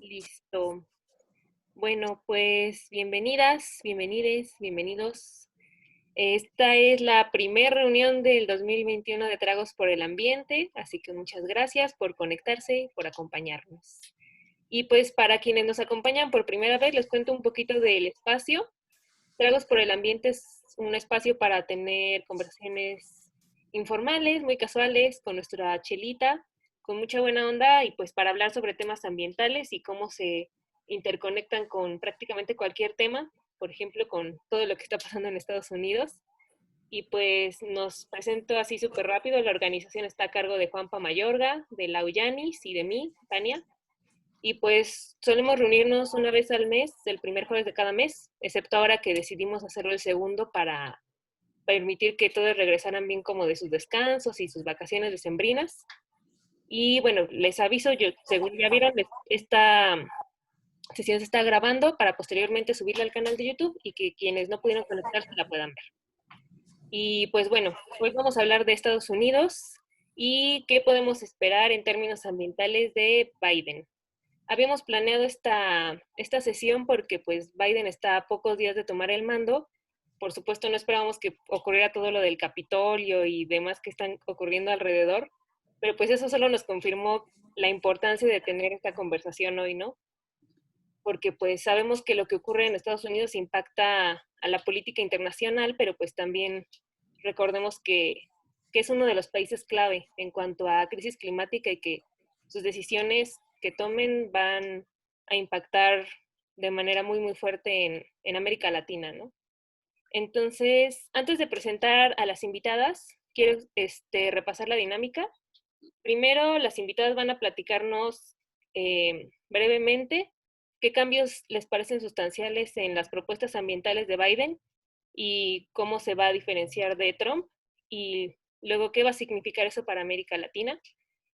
Listo. Bueno, pues bienvenidas, bienvenides, bienvenidos. Esta es la primera reunión del 2021 de Tragos por el Ambiente, así que muchas gracias por conectarse, por acompañarnos. Y pues para quienes nos acompañan por primera vez, les cuento un poquito del espacio. Tragos por el Ambiente es un espacio para tener conversaciones informales, muy casuales, con nuestra chelita, con mucha buena onda y pues para hablar sobre temas ambientales y cómo se interconectan con prácticamente cualquier tema, por ejemplo, con todo lo que está pasando en Estados Unidos. Y pues nos presento así súper rápido. La organización está a cargo de Juanpa Mayorga, de Lau Yanis y de mí, Tania. Y pues solemos reunirnos una vez al mes, el primer jueves de cada mes, excepto ahora que decidimos hacerlo el segundo para permitir que todos regresaran bien como de sus descansos y sus vacaciones decembrinas. Y bueno, les aviso, yo, según ya vieron, esta sesión se está grabando para posteriormente subirla al canal de YouTube y que quienes no pudieron conectarse la puedan ver. Y pues bueno, hoy vamos a hablar de Estados Unidos y qué podemos esperar en términos ambientales de Biden. Habíamos planeado esta sesión porque pues Biden está a pocos días de tomar el mando. Por supuesto no esperábamos que ocurriera todo lo del Capitolio y demás que están ocurriendo alrededor, pero pues eso solo nos confirmó la importancia de tener esta conversación hoy, ¿no? Porque pues sabemos que lo que ocurre en Estados Unidos impacta a la política internacional, pero pues también recordemos que es uno de los países clave en cuanto a crisis climática y que sus decisiones que tomen van a impactar de manera muy, muy fuerte en América Latina, ¿no? Entonces, antes de presentar a las invitadas, quiero repasar la dinámica. Primero, las invitadas van a platicarnos brevemente qué cambios les parecen sustanciales en las propuestas ambientales de Biden y cómo se va a diferenciar de Trump y luego qué va a significar eso para América Latina.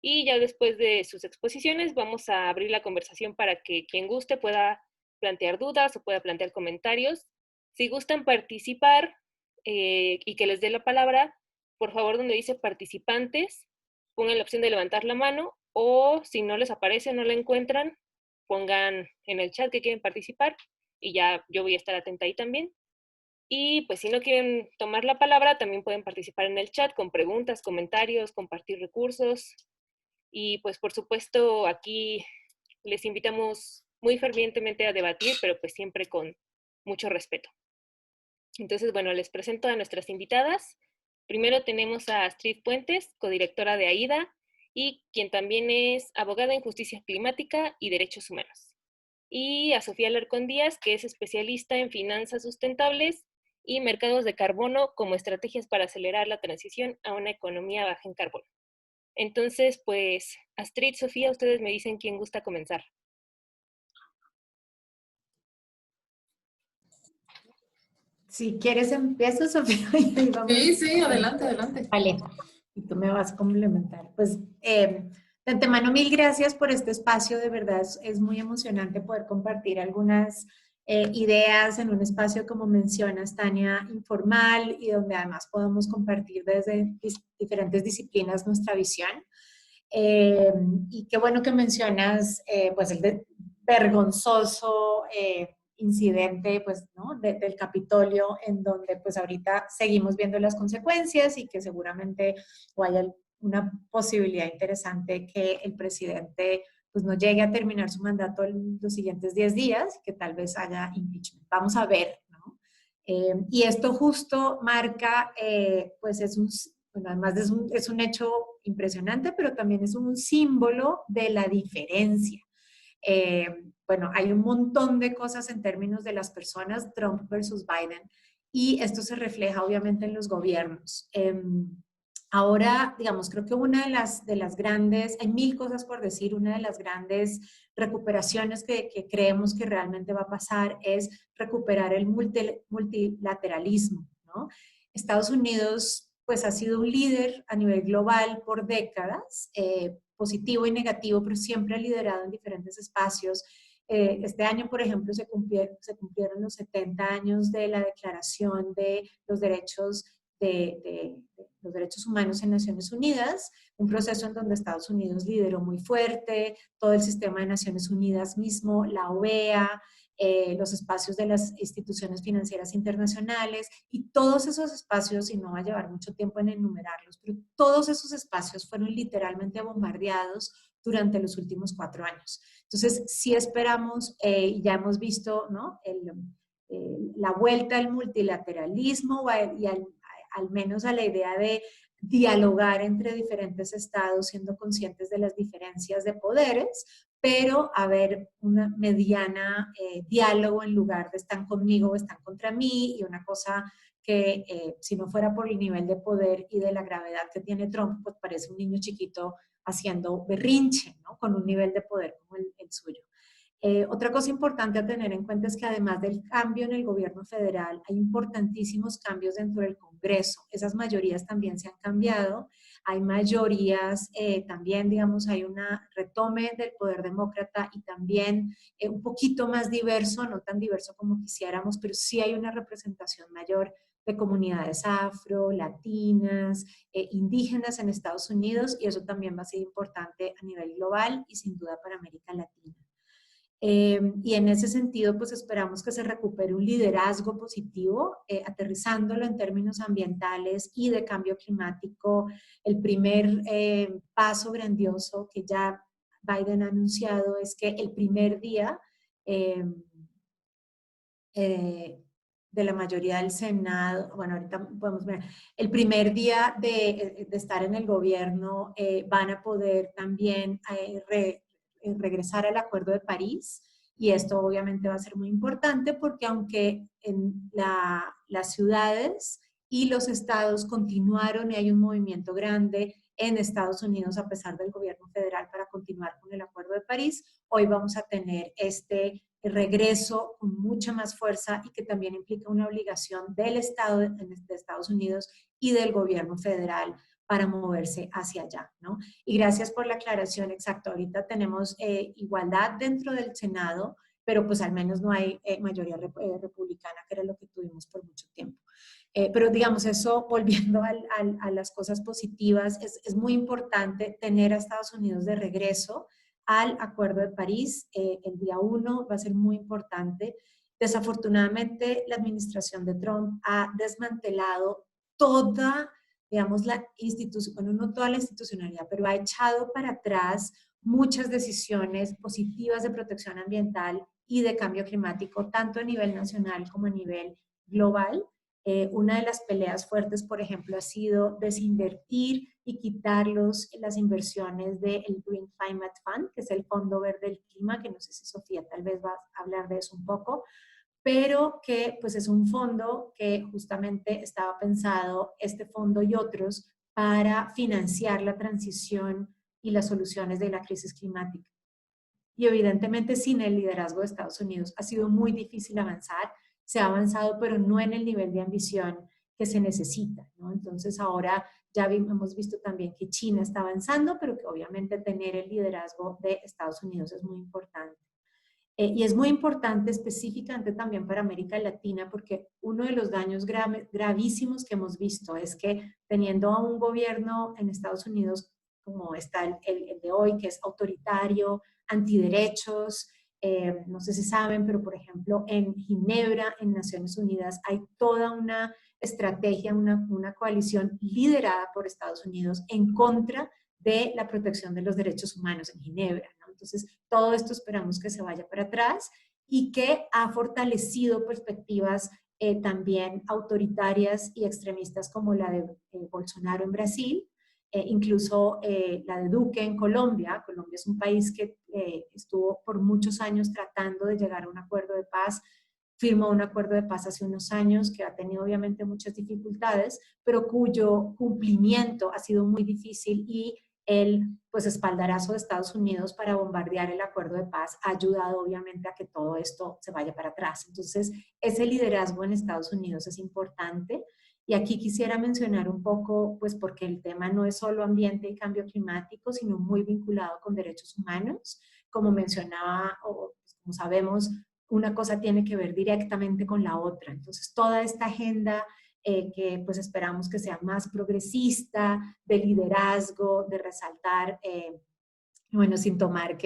Y ya después de sus exposiciones vamos a abrir la conversación para que quien guste pueda plantear dudas o pueda plantear comentarios. Si gustan participar y que les dé la palabra, por favor donde dice participantes, pongan la opción de levantar la mano o si no les aparece, no la encuentran, pongan en el chat que quieren participar y ya yo voy a estar atenta ahí también. Y pues si no quieren tomar la palabra, también pueden participar en el chat con preguntas, comentarios, compartir recursos. Y pues por supuesto aquí les invitamos muy fervientemente a debatir, pero pues siempre con mucho respeto. Entonces, bueno, les presento a nuestras invitadas. Primero tenemos a Astrid Puentes, codirectora de AIDA, y quien también es abogada en justicia climática y derechos humanos. Y a Sofía Alarcón Díaz, que es especialista en finanzas sustentables y mercados de carbono como estrategias para acelerar la transición a una economía baja en carbono. Entonces, pues, Astrid, Sofía, ustedes me dicen quién gusta comenzar. Si quieres empiezo, Sofía, y vamos. Sí, sí, adelante, adelante. Vale, y tú me vas a complementar. Pues, de antemano, mil gracias por este espacio, de verdad es muy emocionante poder compartir algunas ideas en un espacio, como mencionas, Tania, informal y donde además podamos compartir desde diferentes disciplinas nuestra visión. Y qué bueno que mencionas, pues, vergonzoso incidente, pues, ¿no? Del Capitolio, en donde, pues, ahorita seguimos viendo las consecuencias y que seguramente o haya una posibilidad interesante que el presidente, pues, no llegue a terminar su mandato en los siguientes 10 días, que tal vez haya impeachment. Vamos a ver, ¿no? Y esto justo marca, pues, bueno, además es un hecho impresionante, pero también es un símbolo de la diferencia. Eh, bueno, hay un montón de cosas en términos de las personas, Trump versus Biden, y esto se refleja obviamente en los gobiernos. Ahora, digamos, creo que una de las grandes, hay mil cosas por decir, una de las grandes recuperaciones que creemos que realmente va a pasar es recuperar el multilateralismo, ¿no? Estados Unidos, pues, ha sido un líder a nivel global por décadas, positivo y negativo, pero siempre ha liderado en diferentes espacios. Este año, por ejemplo, se cumplieron los 70 años de la Declaración de los Derechos los derechos humanos en Naciones Unidas, un proceso en donde Estados Unidos lideró muy fuerte, todo el sistema de Naciones Unidas mismo, la OEA, los espacios de las instituciones financieras internacionales y todos esos espacios, y no va a llevar mucho tiempo en enumerarlos, pero todos esos espacios fueron literalmente bombardeados durante los últimos 4 años. Entonces, sí esperamos, ya hemos visto, ¿no? La vuelta al multilateralismo y al menos a la idea de dialogar entre diferentes estados, siendo conscientes de las diferencias de poderes, pero haber una mediana diálogo en lugar de están conmigo o están contra mí, y una cosa que si no fuera por el nivel de poder y de la gravedad que tiene Trump, pues parece un niño chiquito haciendo berrinche, ¿no? Con un nivel de poder como el suyo. Otra cosa importante a tener en cuenta es que además del cambio en el gobierno federal, hay importantísimos cambios dentro del Congreso. Esas mayorías también se han cambiado. Hay mayorías, también, digamos, hay una retome del poder demócrata y también un poquito más diverso, no tan diverso como quisiéramos, pero sí hay una representación mayor de comunidades afro, latinas, indígenas en Estados Unidos, y eso también va a ser importante a nivel global y sin duda para América Latina. Y en ese sentido, pues esperamos que se recupere un liderazgo positivo, aterrizándolo en términos ambientales y de cambio climático. El primer paso grandioso que ya Biden ha anunciado es que el primer día eh, eh, de la mayoría del Senado, bueno, ahorita podemos ver, el primer día de estar en el gobierno van a poder también regresar al Acuerdo de París, y esto obviamente va a ser muy importante porque aunque en las ciudades y los estados continuaron y hay un movimiento grande en Estados Unidos a pesar del gobierno federal para continuar con el Acuerdo de París, hoy vamos a tener este regreso con mucha más fuerza y que también implica una obligación del Estado de Estados Unidos y del gobierno federal para moverse hacia allá, ¿no? Y gracias por la aclaración, exacto. Ahorita tenemos igualdad dentro del Senado, pero pues al menos no hay mayoría republicana, que era lo que tuvimos por mucho tiempo. Pero digamos, eso volviendo a las cosas positivas, es muy importante tener a Estados Unidos de regreso al Acuerdo de París. El día 1 va a ser muy importante. Desafortunadamente, la administración de Trump ha desmantelado toda, digamos, la institución, bueno, no toda la institucionalidad, pero ha echado para atrás muchas decisiones positivas de protección ambiental y de cambio climático, tanto a nivel nacional como a nivel global. Una de las peleas fuertes, por ejemplo, ha sido desinvertir y quitar las inversiones del Green Climate Fund, que es el Fondo Verde del Clima, que no sé si Sofía tal vez va a hablar de eso un poco, pero que pues es un fondo que justamente estaba pensado, este fondo y otros, para financiar la transición y las soluciones de la crisis climática. Y evidentemente sin el liderazgo de Estados Unidos ha sido muy difícil avanzar. Se ha avanzado, pero no en el nivel de ambición que se necesita, ¿no? Entonces ahora ya hemos visto también que China está avanzando, pero que obviamente tener el liderazgo de Estados Unidos es muy importante. Y es muy importante específicamente también para América Latina, porque uno de los daños gravísimos que hemos visto es que teniendo a un gobierno en Estados Unidos como está el de hoy, que es autoritario, antiderechos, no sé si saben, pero por ejemplo en Ginebra, en Naciones Unidas, hay toda una estrategia, una coalición liderada por Estados Unidos en contra de la protección de los derechos humanos en Ginebra, ¿no? Entonces, todo esto esperamos que se vaya para atrás y que ha fortalecido perspectivas también autoritarias y extremistas como la de Bolsonaro en Brasil, incluso la de Duque en Colombia. Colombia es un país que estuvo por muchos años tratando de llegar a un acuerdo de paz, firmó un acuerdo de paz hace unos años que ha tenido obviamente muchas dificultades, pero cuyo cumplimiento ha sido muy difícil, y el pues espaldarazo de Estados Unidos para bombardear el acuerdo de paz ha ayudado obviamente a que todo esto se vaya para atrás. Entonces, ese liderazgo en Estados Unidos es importante. Y aquí quisiera mencionar un poco, pues porque el tema no es solo ambiente y cambio climático, sino muy vinculado con derechos humanos. Como mencionaba, o pues, como sabemos, una cosa tiene que ver directamente con la otra. Entonces, toda esta agenda que pues esperamos que sea más progresista, de liderazgo, de resaltar bueno, sin tomar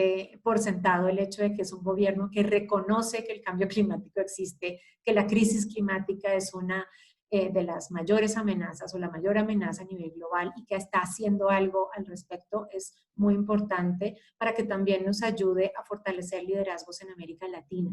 por sentado el hecho de que es un gobierno que reconoce que el cambio climático existe, que la crisis climática es una de las mayores amenazas o la mayor amenaza a nivel global y que está haciendo algo al respecto, es muy importante para que también nos ayude a fortalecer liderazgos en América Latina.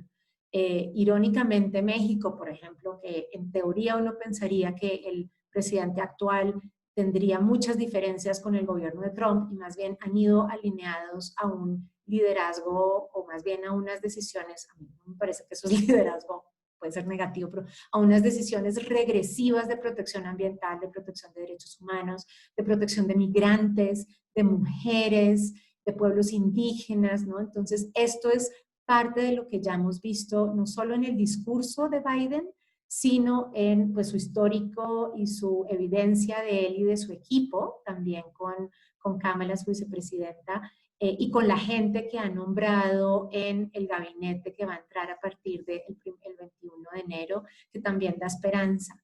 Irónicamente, México, por ejemplo, que en teoría uno pensaría que el presidente actual tendría muchas diferencias con el gobierno de Trump y más bien han ido alineados a un liderazgo o más bien a unas decisiones, a mí no me parece que eso es liderazgo, puede ser negativo, pero a unas decisiones regresivas de protección ambiental, de protección de derechos humanos, de protección de migrantes, de mujeres, de pueblos indígenas, ¿no? Entonces, esto es parte de lo que ya hemos visto, no solo en el discurso de Biden, sino en pues, su histórico y su evidencia de él y de su equipo, también con Kamala, su vicepresidenta, y con la gente que ha nombrado en el gabinete que va a entrar a partir del 21 de enero, que también da esperanza.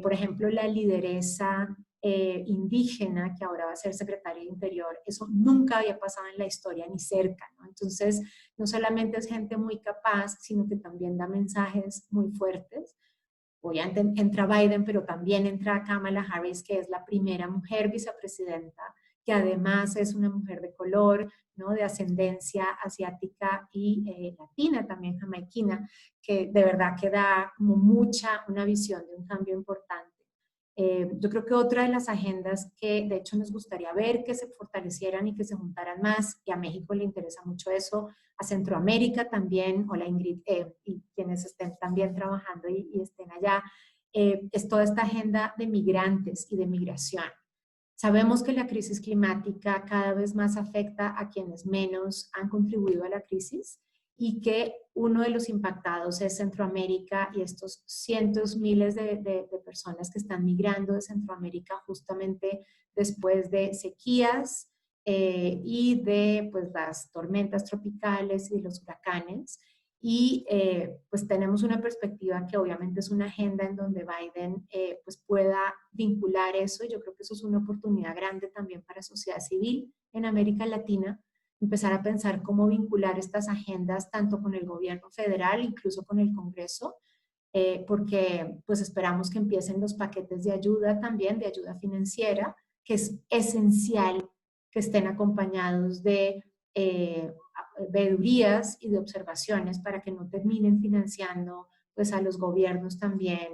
Por ejemplo, la lideresa indígena, que ahora va a ser secretaria de Interior, eso nunca había pasado en la historia ni cerca, ¿no? Entonces, no solamente es gente muy capaz, sino que también da mensajes muy fuertes. Obviamente entra Biden, pero también entra Kamala Harris, que es la primera mujer vicepresidenta, que además es una mujer de color, ¿no? De ascendencia asiática y latina, también jamaiquina, que de verdad que da como una visión de un cambio importante. Yo creo que otra de las agendas que de hecho nos gustaría ver que se fortalecieran y que se juntaran más, y a México le interesa mucho eso, a Centroamérica también, hola Ingrid, y quienes estén también trabajando y estén allá, es toda esta agenda de migrantes y de migración. Sabemos que la crisis climática cada vez más afecta a quienes menos han contribuido a la crisis y que uno de los impactados es Centroamérica y estos cientos, miles de personas que están migrando de Centroamérica justamente después de sequías y de pues, las tormentas tropicales y los huracanes. Y pues tenemos una perspectiva que obviamente es una agenda en donde Biden pues pueda vincular eso. Yo creo que eso es una oportunidad grande también para sociedad civil en América Latina, empezar a pensar cómo vincular estas agendas tanto con el gobierno federal, incluso con el Congreso, porque pues esperamos que empiecen los paquetes de ayuda también, de ayuda financiera, que es esencial que estén acompañados de veedurías y de observaciones para que no terminen financiando pues a los gobiernos también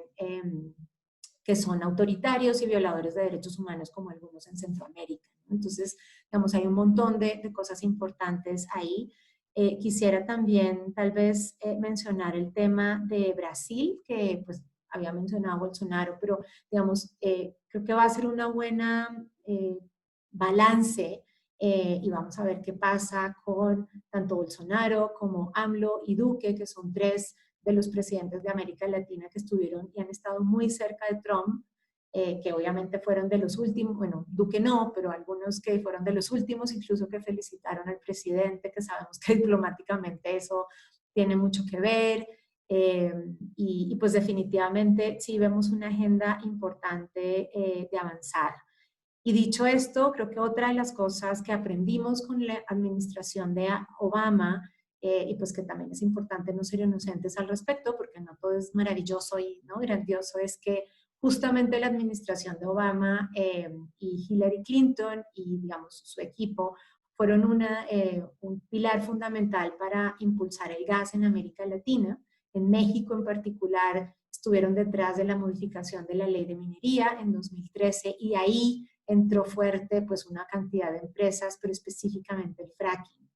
que son autoritarios y violadores de derechos humanos como algunos en Centroamérica. Entonces, digamos, hay un montón de cosas importantes ahí. Quisiera también tal vez mencionar el tema de Brasil, que pues había mencionado Bolsonaro, pero digamos, creo que va a ser una buena balance y vamos a ver qué pasa con tanto Bolsonaro como AMLO y Duque, que son tres de los presidentes de América Latina que estuvieron y han estado muy cerca de Trump, que obviamente fueron de los últimos, bueno, Duque no, pero algunos que fueron de los últimos, incluso que felicitaron al presidente, que sabemos que diplomáticamente eso tiene mucho que ver. Y pues definitivamente sí vemos una agenda importante de avanzar. Y dicho esto, creo que otra de las cosas que aprendimos con la administración de Obama, y pues que también es importante no ser inocentes al respecto, porque no todo es maravilloso y ¿no? grandioso, es que justamente la administración de Obama y Hillary Clinton y digamos su equipo fueron un pilar fundamental para impulsar el gas en América Latina. En México en particular estuvieron detrás de la modificación de la ley de minería en 2013 y ahí entró fuerte pues una cantidad de empresas, pero específicamente el fracking.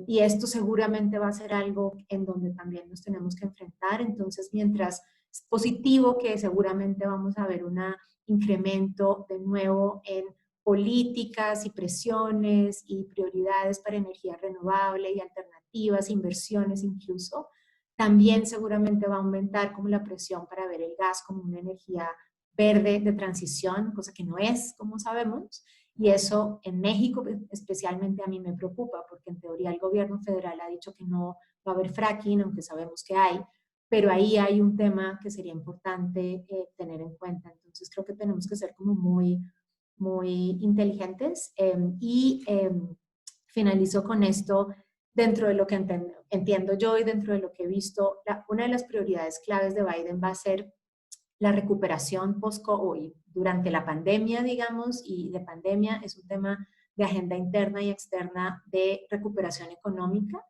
Y esto seguramente va a ser algo en donde también nos tenemos que enfrentar. Entonces, mientras es positivo que seguramente vamos a ver un incremento de nuevo en políticas y presiones y prioridades para energía renovable y alternativas, inversiones incluso, también seguramente va a aumentar como la presión para ver el gas como una energía verde de transición, cosa que no es, como sabemos, y eso en México especialmente a mí me preocupa, porque en teoría el gobierno federal ha dicho que no va a haber fracking, aunque sabemos que hay, pero ahí hay un tema que sería importante tener en cuenta. Entonces creo que tenemos que ser como muy inteligentes finalizo con esto. Dentro de lo que entiendo yo y dentro de lo que he visto, una de las prioridades claves de Biden va a ser la recuperación post-COVID durante la pandemia, digamos, y de pandemia es un tema de agenda interna y externa de recuperación económica,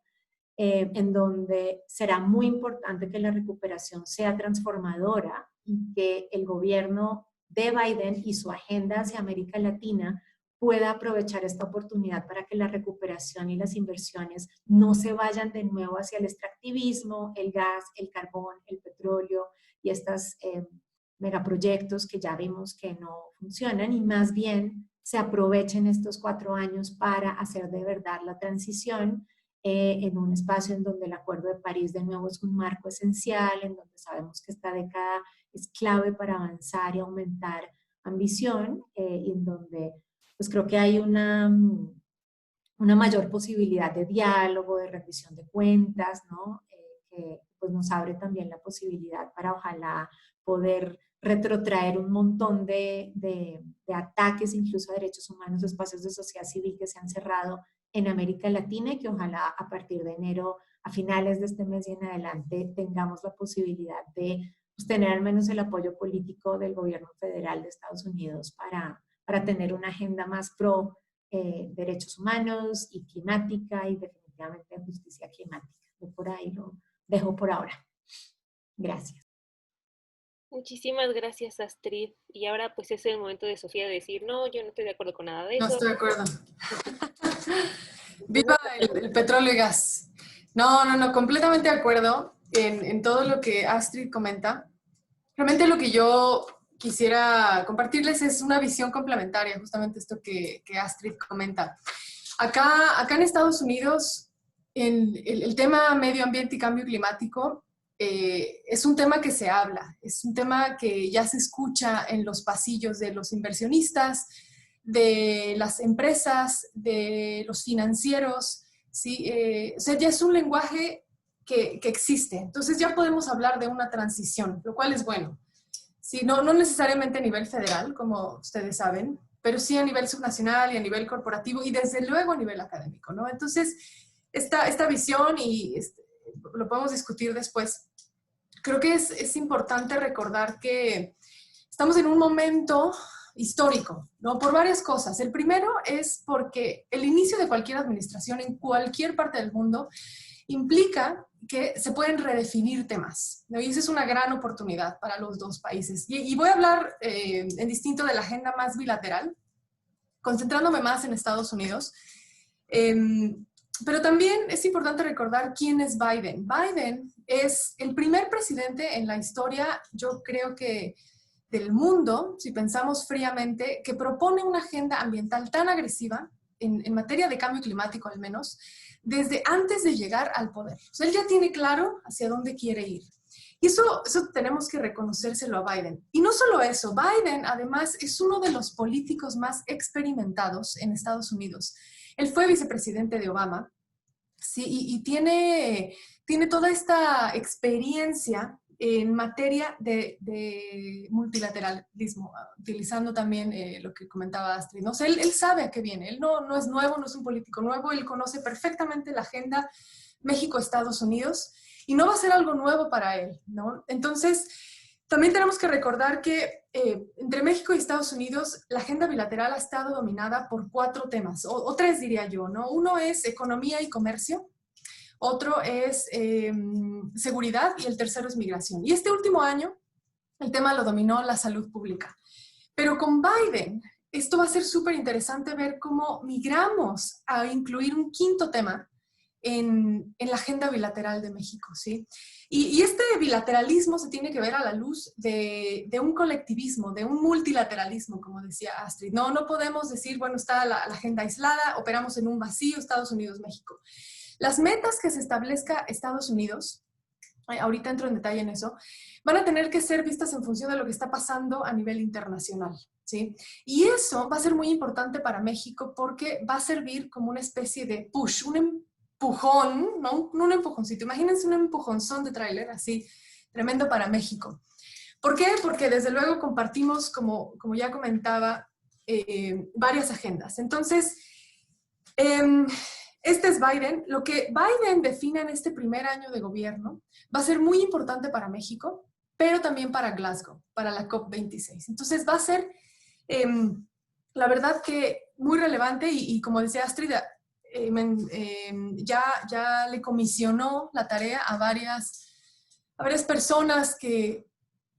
en donde será muy importante que la recuperación sea transformadora y que el gobierno de Biden y su agenda hacia América Latina pueda aprovechar esta oportunidad para que la recuperación y las inversiones no se vayan de nuevo hacia el extractivismo, el gas, el carbón, el petróleo y estos megaproyectos que ya vimos que no funcionan y más bien se aprovechen estos 4 años para hacer de verdad la transición en un espacio en donde el Acuerdo de París de nuevo es un marco esencial, en donde sabemos que esta década es clave para avanzar y aumentar ambición y en donde pues creo que hay una mayor posibilidad de diálogo, de rendición de cuentas, ¿no? Que pues nos abre también la posibilidad para ojalá poder retrotraer un montón de ataques, incluso a derechos humanos, espacios de sociedad civil que se han cerrado en América Latina y que ojalá a partir de enero, a finales de este mes y en adelante, tengamos la posibilidad de pues, tener al menos el apoyo político del gobierno federal de Estados Unidos para tener una agenda más pro derechos humanos y climática y definitivamente justicia climática. Yo por ahí lo dejo por ahora. Gracias. Muchísimas gracias, Astrid. Y ahora pues es el momento de Sofía de decir, no, yo no estoy de acuerdo con nada de eso. No estoy de acuerdo. Viva el petróleo y gas. No, completamente de acuerdo en todo lo que Astrid comenta. Realmente lo que yo quisiera compartirles es una visión complementaria, justamente esto que Astrid comenta. Acá en Estados Unidos, el tema medio ambiente y cambio climático es un tema que se habla, es un tema que ya se escucha en los pasillos de los inversionistas, de las empresas, de los financieros, ¿sí? O sea, ya es un lenguaje que existe. Entonces ya podemos hablar de una transición, lo cual es bueno. Sí, no necesariamente a nivel federal, como ustedes saben, pero sí a nivel subnacional y a nivel corporativo y desde luego a nivel académico, ¿no? Entonces, esta visión, y lo podemos discutir después, creo que es importante recordar que estamos en un momento histórico, ¿no? Por varias cosas. El primero es porque el inicio de cualquier administración en cualquier parte del mundo implica que se pueden redefinir temas, ¿no? Y esa es una gran oportunidad para los dos países. Y voy a hablar en distinto de la agenda más bilateral, concentrándome más en Estados Unidos. Pero también es importante recordar quién es Biden. Biden es el primer presidente en la historia, yo creo que del mundo, si pensamos fríamente, que propone una agenda ambiental tan agresiva, en materia de cambio climático al menos, desde antes de llegar al poder. O sea, él ya tiene claro hacia dónde quiere ir. Y eso tenemos que reconocérselo a Biden. Y no solo eso, Biden además es uno de los políticos más experimentados en Estados Unidos. Él fue vicepresidente de Obama, ¿sí? Y tiene toda esta experiencia en materia de multilateralismo, utilizando también lo que comentaba Astrid, ¿no? O sea, él sabe a qué viene, él no es nuevo, no es un político nuevo, él conoce perfectamente la agenda México-Estados Unidos y no va a ser algo nuevo para él, ¿no? Entonces, también tenemos que recordar que entre México y Estados Unidos la agenda bilateral ha estado dominada por 4 temas, o 3 diría yo, ¿no? Uno es economía y comercio, otro es seguridad y el tercero es migración. Y este último año el tema lo dominó la salud pública. Pero con Biden esto va a ser súper interesante ver cómo migramos a incluir un 5.º tema en la agenda bilateral de México, ¿sí? Y este bilateralismo se tiene que ver a la luz de un colectivismo, de un multilateralismo, como decía Astrid. No podemos decir, bueno, está la agenda aislada, operamos en un vacío, Estados Unidos, México. Las metas que se establezca Estados Unidos, ahorita entro en detalle en eso, van a tener que ser vistas en función de lo que está pasando a nivel internacional, ¿sí? Y eso va a ser muy importante para México porque va a servir como una especie de push, un empujón, no un empujoncito, imagínense un empujonzón de tráiler así, tremendo para México. ¿Por qué? Porque desde luego compartimos, como ya comentaba, varias agendas. Entonces, este es Biden. Lo que Biden define en este primer año de gobierno va a ser muy importante para México, pero también para Glasgow, para la COP26. Entonces va a ser, la verdad que muy relevante y como decía Astrid, ya le comisionó la tarea a varias personas que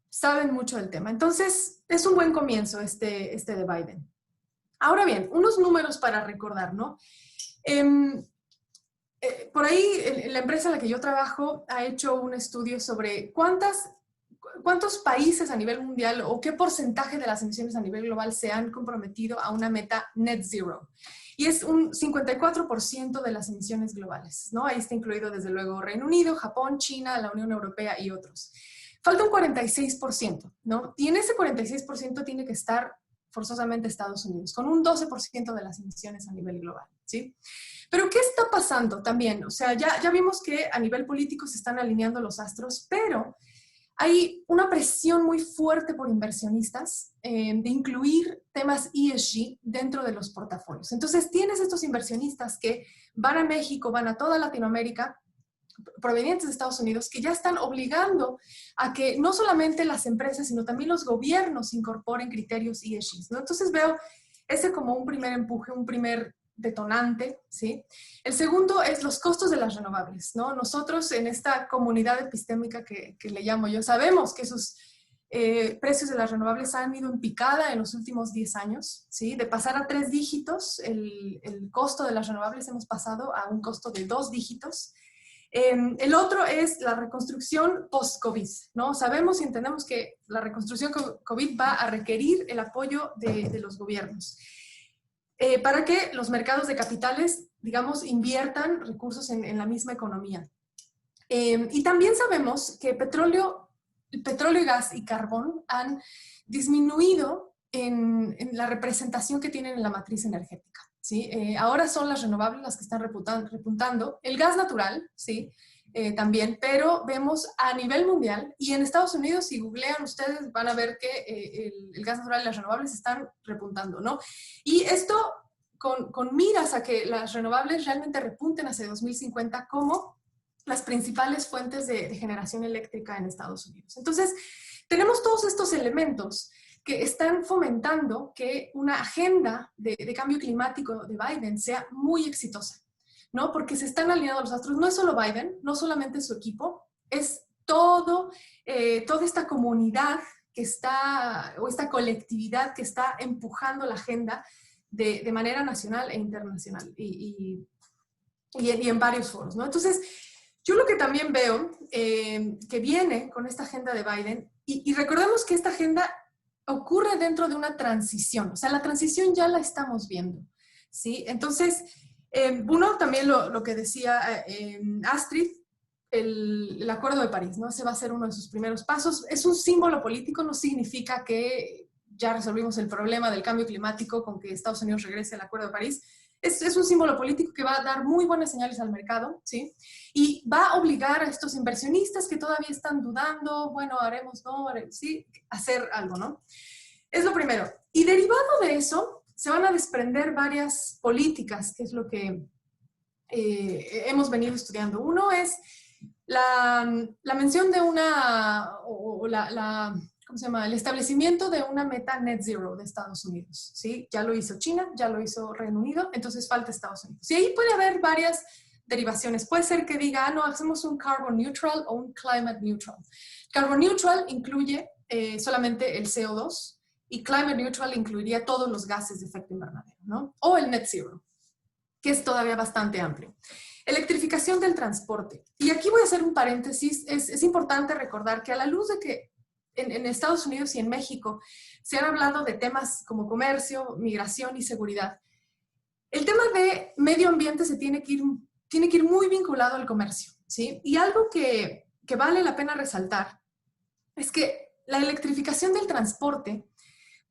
saben mucho del tema. Entonces es un buen comienzo este de Biden. Ahora bien, unos números para recordar, ¿no? Por ahí, la empresa en la que yo trabajo ha hecho un estudio sobre cuántos países a nivel mundial o qué porcentaje de las emisiones a nivel global se han comprometido a una meta net zero. Y es un 54% de las emisiones globales, ¿no? Ahí está incluido desde luego Reino Unido, Japón, China, la Unión Europea y otros. Falta un 46%, ¿no? Y en ese 46% tiene que estar forzosamente Estados Unidos, con un 12% de las emisiones a nivel global, ¿sí? Pero ¿qué está pasando también? O sea, ya vimos que a nivel político se están alineando los astros, pero hay una presión muy fuerte por inversionistas de incluir temas ESG dentro de los portafolios. Entonces, tienes estos inversionistas que van a México, van a toda Latinoamérica, provenientes de Estados Unidos, que ya están obligando a que no solamente las empresas, sino también los gobiernos incorporen criterios ESG, ¿no? Entonces veo ese como un primer empuje, un primer detonante, ¿sí? El segundo es los costos de las renovables, ¿no? Nosotros en esta comunidad epistémica que le llamo yo, sabemos que sus precios de las renovables han ido en picada en los últimos 10 años, ¿sí? De pasar a 3 dígitos, el costo de las renovables hemos pasado a un costo de 2 dígitos. El otro es la reconstrucción post-COVID, ¿no? Sabemos y entendemos que la reconstrucción COVID va a requerir el apoyo de los gobiernos para que los mercados de capitales, digamos, inviertan recursos en la misma economía. Y también sabemos que el petróleo y gas y carbón han disminuido en la representación que tienen en la matriz energética. ¿Sí? Ahora son las renovables las que están repuntando, el gas natural, ¿sí? También, pero vemos a nivel mundial y en Estados Unidos, si googlean ustedes, van a ver que el gas natural y las renovables están repuntando, ¿no? Y esto con miras a que las renovables realmente repunten hacia 2050 como las principales fuentes de generación eléctrica en Estados Unidos. Entonces, tenemos todos estos elementos que están fomentando que una agenda de cambio climático de Biden sea muy exitosa, ¿no? Porque se están alineando los astros. No es solo Biden, no solamente su equipo, es toda esta comunidad que está, o esta colectividad que está empujando la agenda de manera nacional e internacional y en varios foros, ¿no? Entonces, yo lo que también veo que viene con esta agenda de Biden, y recordemos que esta agenda ocurre dentro de una transición, o sea, la transición ya la estamos viendo, ¿sí? Entonces, uno también lo que decía Astrid, el Acuerdo de París, ¿no? Ese va a ser uno de sus primeros pasos. Es un símbolo político, no significa que ya resolvimos el problema del cambio climático con que Estados Unidos regrese al Acuerdo de París. Es un símbolo político que va a dar muy buenas señales al mercado, ¿sí? Y va a obligar a estos inversionistas que todavía están dudando, bueno, haremos, no, sí, hacer algo, ¿no? Es lo primero. Y derivado de eso, se van a desprender varias políticas, que es lo que hemos venido estudiando. Uno es la mención de ¿cómo se llama? El establecimiento de una meta net zero de Estados Unidos, ¿sí? Ya lo hizo China, ya lo hizo Reino Unido, entonces falta Estados Unidos. Y ahí puede haber varias derivaciones. Puede ser que diga, no, hacemos un carbon neutral o un climate neutral. Carbon neutral incluye solamente el CO2 y climate neutral incluiría todos los gases de efecto invernadero, ¿no? O el net zero, que es todavía bastante amplio. Electrificación del transporte. Y aquí voy a hacer un paréntesis. Es importante recordar que a la luz de que en Estados Unidos y en México se han hablado de temas como comercio, migración y seguridad, el tema de medio ambiente se tiene que ir muy vinculado al comercio, ¿sí? Y algo que vale la pena resaltar es que la electrificación del transporte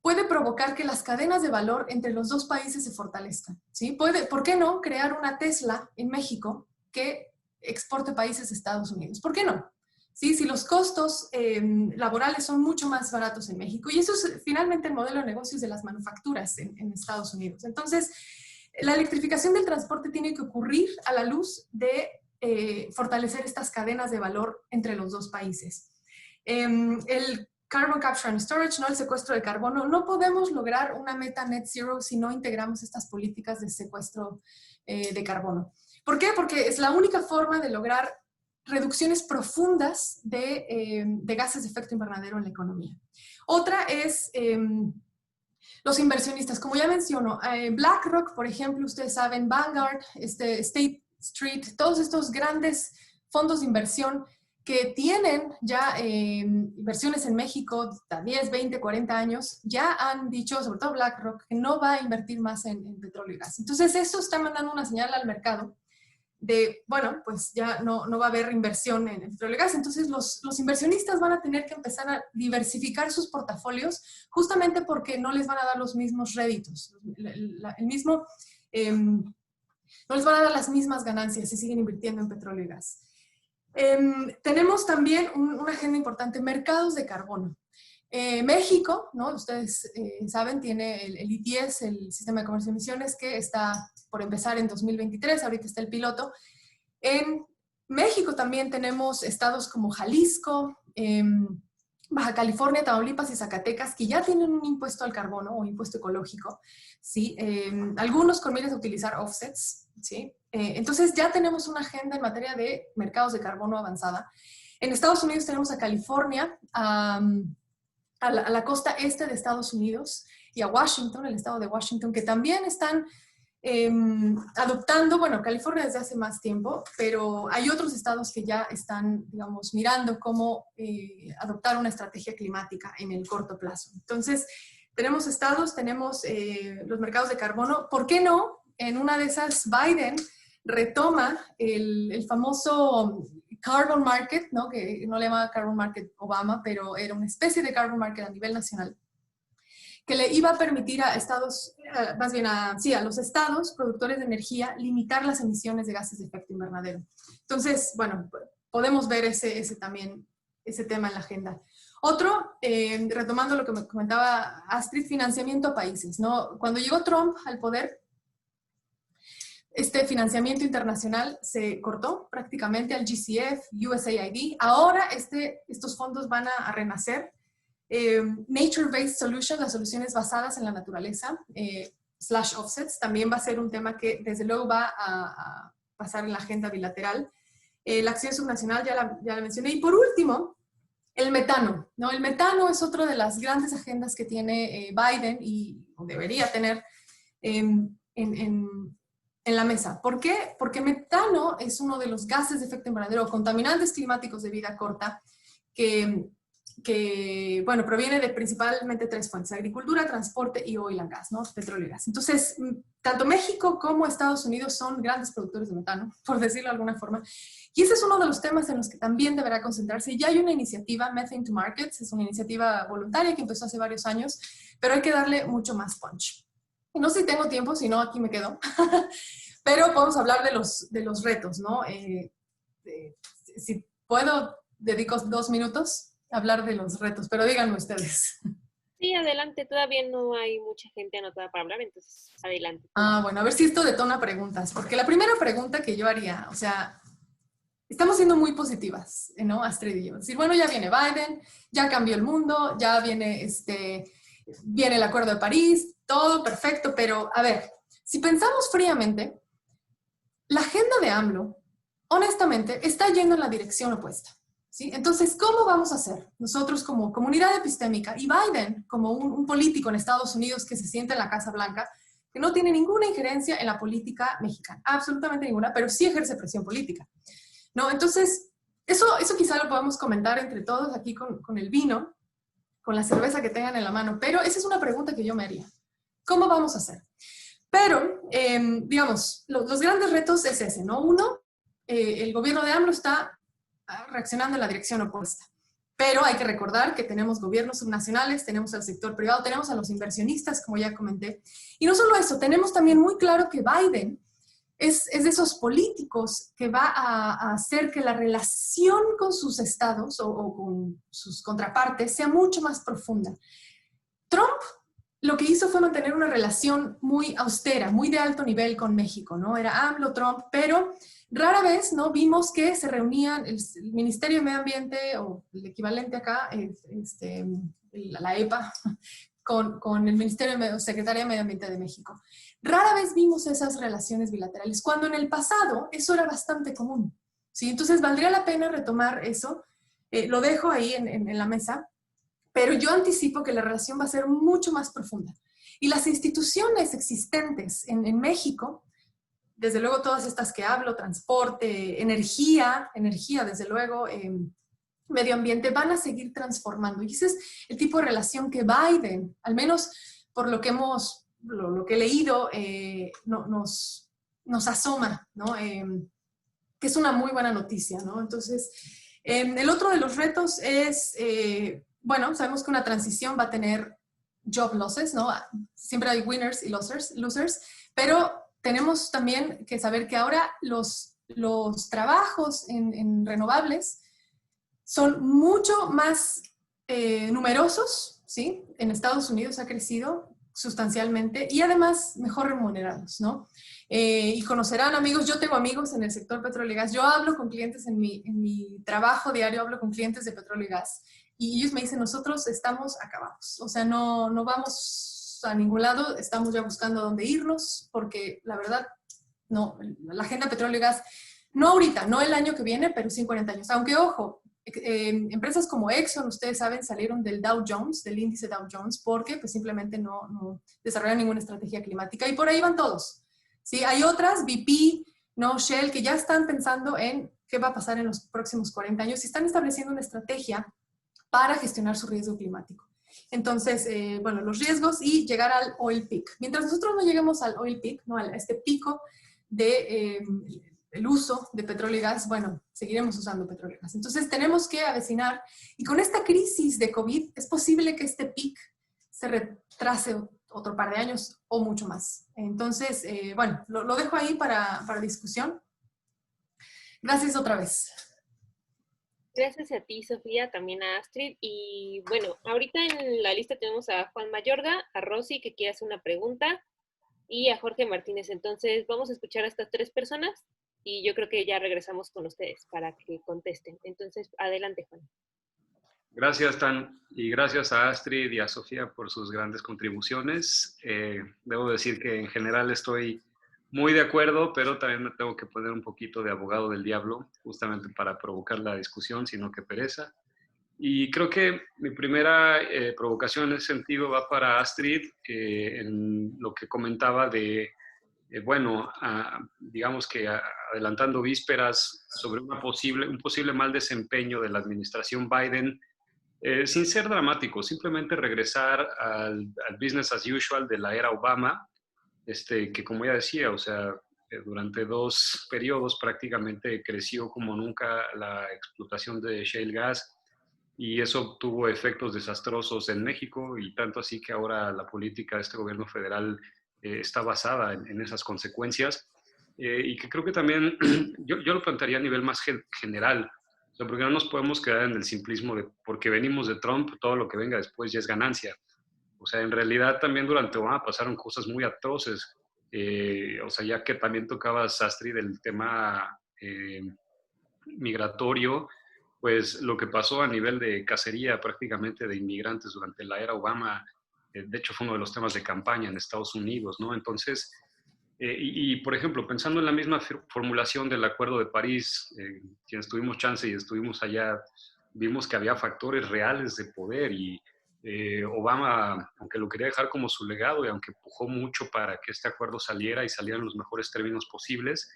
puede provocar que las cadenas de valor entre los dos países se fortalezcan, ¿sí? ¿Por qué no crear una Tesla en México que exporte países a Estados Unidos? ¿Por qué no? ¿sí? Si los costos laborales son mucho más baratos en México. Y eso es finalmente el modelo de negocios de las manufacturas en Estados Unidos. Entonces, la electrificación del transporte tiene que ocurrir a la luz de fortalecer estas cadenas de valor entre los dos países. El Carbon Capture and Storage, ¿no? El secuestro de carbono. No podemos lograr una meta net zero si no integramos estas políticas de secuestro de carbono. ¿Por qué? Porque es la única forma de lograr reducciones profundas de gases de efecto invernadero en la economía. Otra es los inversionistas. Como ya menciono, BlackRock, por ejemplo, ustedes saben, Vanguard, State Street, todos estos grandes fondos de inversión que tienen ya inversiones en México de 10, 20, 40 años, ya han dicho, sobre todo BlackRock, que no va a invertir más en petróleo y gas. Entonces, eso está mandando una señal al mercado de, bueno, pues ya no va a haber inversión en petróleo y gas. Entonces, los inversionistas van a tener que empezar a diversificar sus portafolios justamente porque no les van a dar los mismos réditos, no les van a dar las mismas ganancias si siguen invirtiendo en petróleo y gas. Tenemos también una agenda importante, mercados de carbono. México, ¿no? Ustedes saben, tiene el ETS, el Sistema de Comercio de Emisiones, que está por empezar en 2023, ahorita está el piloto. En México también tenemos estados como Jalisco, Baja California, Tamaulipas y Zacatecas, que ya tienen un impuesto al carbono o impuesto ecológico, ¿sí? Algunos con miras a utilizar offsets, ¿sí? Entonces ya tenemos una agenda en materia de mercados de carbono avanzada. En Estados Unidos tenemos a California, a la costa este de Estados Unidos y a Washington, el estado de Washington, que también están adoptando, bueno, California desde hace más tiempo, pero hay otros estados que ya están, digamos, mirando cómo adoptar una estrategia climática en el corto plazo. Entonces, tenemos estados, tenemos los mercados de carbono. ¿Por qué no? En una de esas, Biden retoma el famoso carbon market, ¿no? Que no le llamaba carbon market Obama, pero era una especie de carbon market a nivel nacional, que le iba a permitir a estados, más bien a los estados productores de energía, limitar las emisiones de gases de efecto invernadero. Entonces, bueno, podemos ver ese tema en la agenda. Otro, retomando lo que me comentaba Astrid, financiamiento a países, ¿no? Cuando llegó Trump al poder, este financiamiento internacional se cortó prácticamente al GCF, USAID. Ahora estos fondos van a renacer. Nature-Based Solutions, las soluciones basadas en la naturaleza, / offsets, también va a ser un tema que desde luego va a pasar en la agenda bilateral. La acción subnacional ya la mencioné. Y por último, el metano, ¿no? El metano es otra de las grandes agendas que tiene Biden o debería tener en la mesa. ¿Por qué? Porque metano es uno de los gases de efecto invernadero, contaminantes climáticos de vida corta, que bueno, proviene de principalmente 3 fuentes: agricultura, transporte y oil and gas, ¿no? Petróleo y gas. Entonces, tanto México como Estados Unidos son grandes productores de metano, por decirlo de alguna forma. Y ese es uno de los temas en los que también deberá concentrarse. Ya hay una iniciativa, Methane to Markets, es una iniciativa voluntaria que empezó hace varios años, pero hay que darle mucho más punch. Y no sé si tengo tiempo, si no, aquí me quedo. Pero podemos hablar de los retos, ¿no? Si puedo, dedico 2 minutos a hablar de los retos, pero díganme ustedes. Sí, adelante, todavía no hay mucha gente anotada para hablar, entonces adelante. Bueno, a ver si esto detona preguntas, porque la primera pregunta que yo haría, o sea, estamos siendo muy positivas, ¿no? Astrid y yo. Decir, bueno, ya viene Biden, ya cambió el mundo, ya viene el Acuerdo de París, todo perfecto, pero a ver, si pensamos fríamente, la agenda de AMLO, honestamente, está yendo en la dirección opuesta, ¿sí? Entonces, ¿cómo vamos a hacer nosotros como comunidad epistémica y Biden como un político en Estados Unidos que se sienta en la Casa Blanca, que no tiene ninguna injerencia en la política mexicana, absolutamente ninguna, pero sí ejerce presión política, ¿no? Entonces, eso quizá lo podemos comentar entre todos aquí con el vino, con la cerveza que tengan en la mano, pero esa es una pregunta que yo me haría. ¿Cómo vamos a hacer? Pero, digamos, los grandes retos es ese, ¿no? Uno, el gobierno de AMLO está reaccionando en la dirección opuesta. Pero hay que recordar que tenemos gobiernos subnacionales, tenemos al sector privado, tenemos a los inversionistas, como ya comenté. Y no solo eso, tenemos también muy claro que Biden es de esos políticos que va a hacer que la relación con sus estados o con sus contrapartes sea mucho más profunda. Trump lo que hizo fue mantener una relación muy austera, muy de alto nivel con México, ¿no? Era AMLO, Trump, pero rara vez, ¿no? Vimos que se reunían el Ministerio de Medio Ambiente, o el equivalente acá, la EPA, con el Secretaría de Medio Ambiente de México. Rara vez vimos esas relaciones bilaterales, cuando en el pasado eso era bastante común, ¿sí? Entonces valdría la pena retomar eso. Lo dejo ahí en la mesa, pero yo anticipo que la relación va a ser mucho más profunda. Y las instituciones existentes en México, desde luego todas estas que hablo, transporte, energía, desde luego, medio ambiente, van a seguir transformando. Y ese es el tipo de relación que Biden, al menos por lo que lo que he leído, nos asoma, ¿no? Que es una muy buena noticia, ¿no? Entonces, el otro de los retos es, bueno, sabemos que una transición va a tener job losses, ¿no? Siempre hay winners y losers, pero tenemos también que saber que ahora los trabajos en renovables son mucho más numerosos, ¿sí? En Estados Unidos ha crecido sustancialmente y además mejor remunerados, ¿no? Y conocerán amigos, yo tengo amigos en el sector petróleo y gas, yo hablo con clientes en mi trabajo diario, hablo con clientes de petróleo y gas y ellos me dicen, nosotros estamos acabados, o sea, no vamos a ningún lado, estamos ya buscando a dónde irnos porque la verdad, no, la agenda petróleo y gas, no ahorita, no el año que viene, pero sí en 40 años, aunque ojo, empresas como Exxon, ustedes saben, salieron del Dow Jones, del índice Dow Jones, porque pues simplemente no desarrollaron ninguna estrategia climática y por ahí van todos. ¿Sí? Hay otras, BP, no, Shell, que ya están pensando en qué va a pasar en los próximos 40 años y están estableciendo una estrategia para gestionar su riesgo climático. Entonces, bueno, los riesgos y llegar al oil peak. Mientras nosotros no lleguemos al oil peak, ¿no? A este pico de el uso de petróleo y gas, bueno, seguiremos usando petróleo y gas. Entonces tenemos que avecinar, y con esta crisis de COVID es posible que este peak se retrase otro par de años o mucho más. Entonces, bueno, lo dejo ahí para discusión. Gracias otra vez. Gracias a ti, Sofía, también a Astrid. Y bueno, ahorita en la lista tenemos a Juan Mayorga, a Rosy, que quiere hacer una pregunta, y a Jorge Martínez. Entonces, vamos a escuchar a estas tres personas y yo creo que ya regresamos con ustedes para que contesten. Entonces, adelante, Juan. Gracias, Tan, y gracias a Astrid y a Sofía por sus grandes contribuciones. Debo decir que en general estoy muy de acuerdo, pero también me tengo que poner un poquito de abogado del diablo, justamente para provocar la discusión, sino que pereza. Y creo que mi primera provocación en ese sentido va para Astrid, en lo que comentaba de, bueno, digamos que adelantando vísperas sobre un posible mal desempeño de la administración Biden, sin ser dramático, simplemente regresar al business as usual de la era Obama, que como ya decía, o sea, durante 2 periodos prácticamente creció como nunca la explotación de shale gas y eso tuvo efectos desastrosos en México y tanto así que ahora la política de este gobierno federal está basada en esas consecuencias y que creo que también yo lo plantearía a nivel más general, o sea, porque no nos podemos quedar en el simplismo de porque venimos de Trump, todo lo que venga después ya es ganancia. O sea, en realidad también durante Obama pasaron cosas muy atroces. O sea, ya que también tocaba Sastri del tema migratorio, pues lo que pasó a nivel de cacería prácticamente de inmigrantes durante la era Obama, de hecho fue uno de los temas de campaña en Estados Unidos, ¿no? Entonces, por ejemplo, pensando en la misma formulación del Acuerdo de París, quienes tuvimos chance y estuvimos allá, vimos que había factores reales de poder y Obama, aunque lo quería dejar como su legado y aunque empujó mucho para que este acuerdo saliera y saliera en los mejores términos posibles,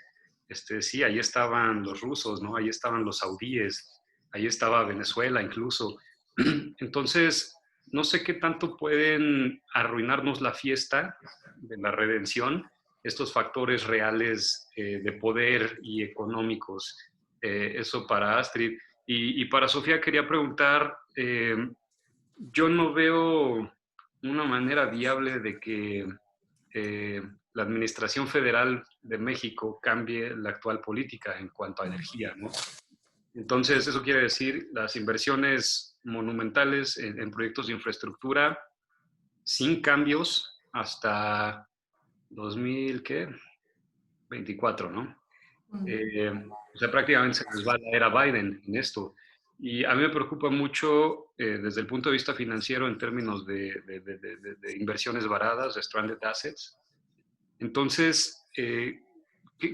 sí, ahí estaban los rusos, ¿no? Ahí estaban los saudíes, ahí estaba Venezuela incluso. Entonces, no sé qué tanto pueden arruinarnos la fiesta de la redención estos factores reales de poder y económicos. Eso para Astrid. Y para Sofía quería preguntar, yo no veo una manera viable de que la administración federal de México cambie la actual política en cuanto a energía, ¿no? Entonces, eso quiere decir las inversiones monumentales en proyectos de infraestructura sin cambios hasta 2024, ¿no? O sea, prácticamente se les va la era Biden en esto. Y a mí me preocupa mucho desde el punto de vista financiero en términos de inversiones varadas, de stranded assets. Entonces,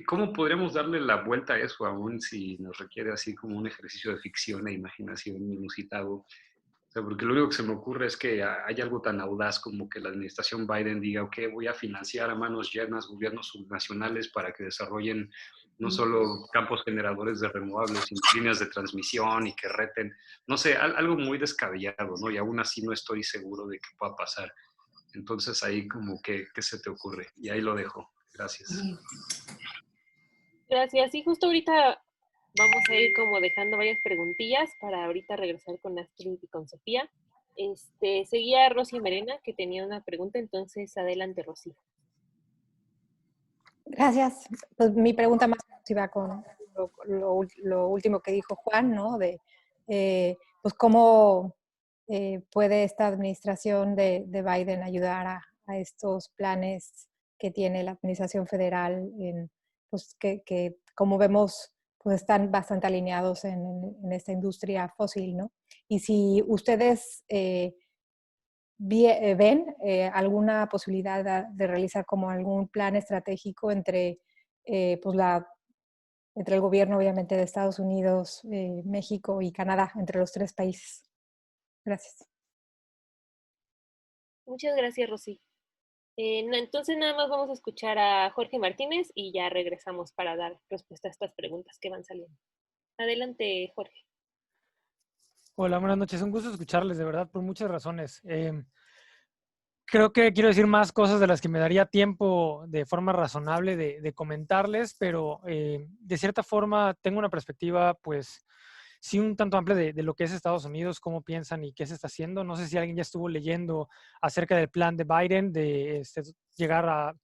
¿cómo podríamos darle la vuelta a eso aún si nos requiere así como un ejercicio de ficción e imaginación inusitado? O sea, porque lo único que se me ocurre es que hay algo tan audaz como que la administración Biden diga, ok, voy a financiar a manos llenas gobiernos subnacionales para que desarrollen no solo campos generadores de renovables, sino líneas de transmisión y que reten, no sé, algo muy descabellado, ¿no? Y aún así no estoy seguro de que pueda pasar. Entonces ahí como que, ¿qué se te ocurre? Y ahí lo dejo. Gracias. Gracias. Y justo ahorita vamos a ir como dejando varias preguntillas para ahorita regresar con Astrid y con Sofía. Seguía Rosy Merena, que tenía una pregunta, entonces adelante, Rosy. Gracias. Pues mi pregunta más se va con lo último que dijo Juan, ¿no? De pues cómo puede esta administración de Biden ayudar a estos planes que tiene la administración federal, pues que como vemos, pues están bastante alineados en esta industria fósil, ¿no? Y si ustedes ven alguna posibilidad de realizar como algún plan estratégico pues entre el gobierno, obviamente, de Estados Unidos, México y Canadá, entre los tres países. Gracias. Muchas gracias, Rosy. Entonces nada más vamos a escuchar a Jorge Martínez y ya regresamos para dar respuesta a estas preguntas que van saliendo. Adelante, Jorge. Hola, buenas noches. Un gusto escucharles, de verdad, por muchas razones. Creo que quiero decir más cosas de las que me daría tiempo de forma razonable de comentarles, pero de cierta forma tengo una perspectiva, pues, sí un tanto amplia de lo que es Estados Unidos, cómo piensan y qué se está haciendo. No sé si alguien ya estuvo leyendo acerca del plan de Biden de llegar a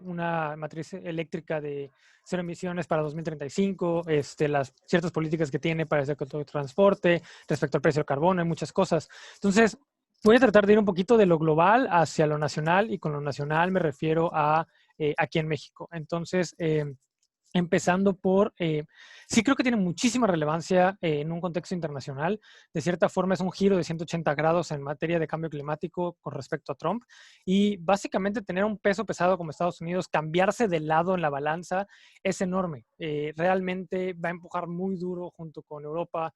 una matriz eléctrica de cero emisiones para 2035, las ciertas políticas que tiene para el sector de transporte, respecto al precio del carbono, hay muchas cosas. Entonces, voy a tratar de ir un poquito de lo global hacia lo nacional, y con lo nacional me refiero a aquí en México. Entonces, empezando por, sí creo que tiene muchísima relevancia en un contexto internacional. De cierta forma es un giro de 180 grados en materia de cambio climático con respecto a Trump. Y básicamente tener un peso pesado como Estados Unidos, cambiarse de lado en la balanza es enorme. Realmente va a empujar muy duro junto con Europa.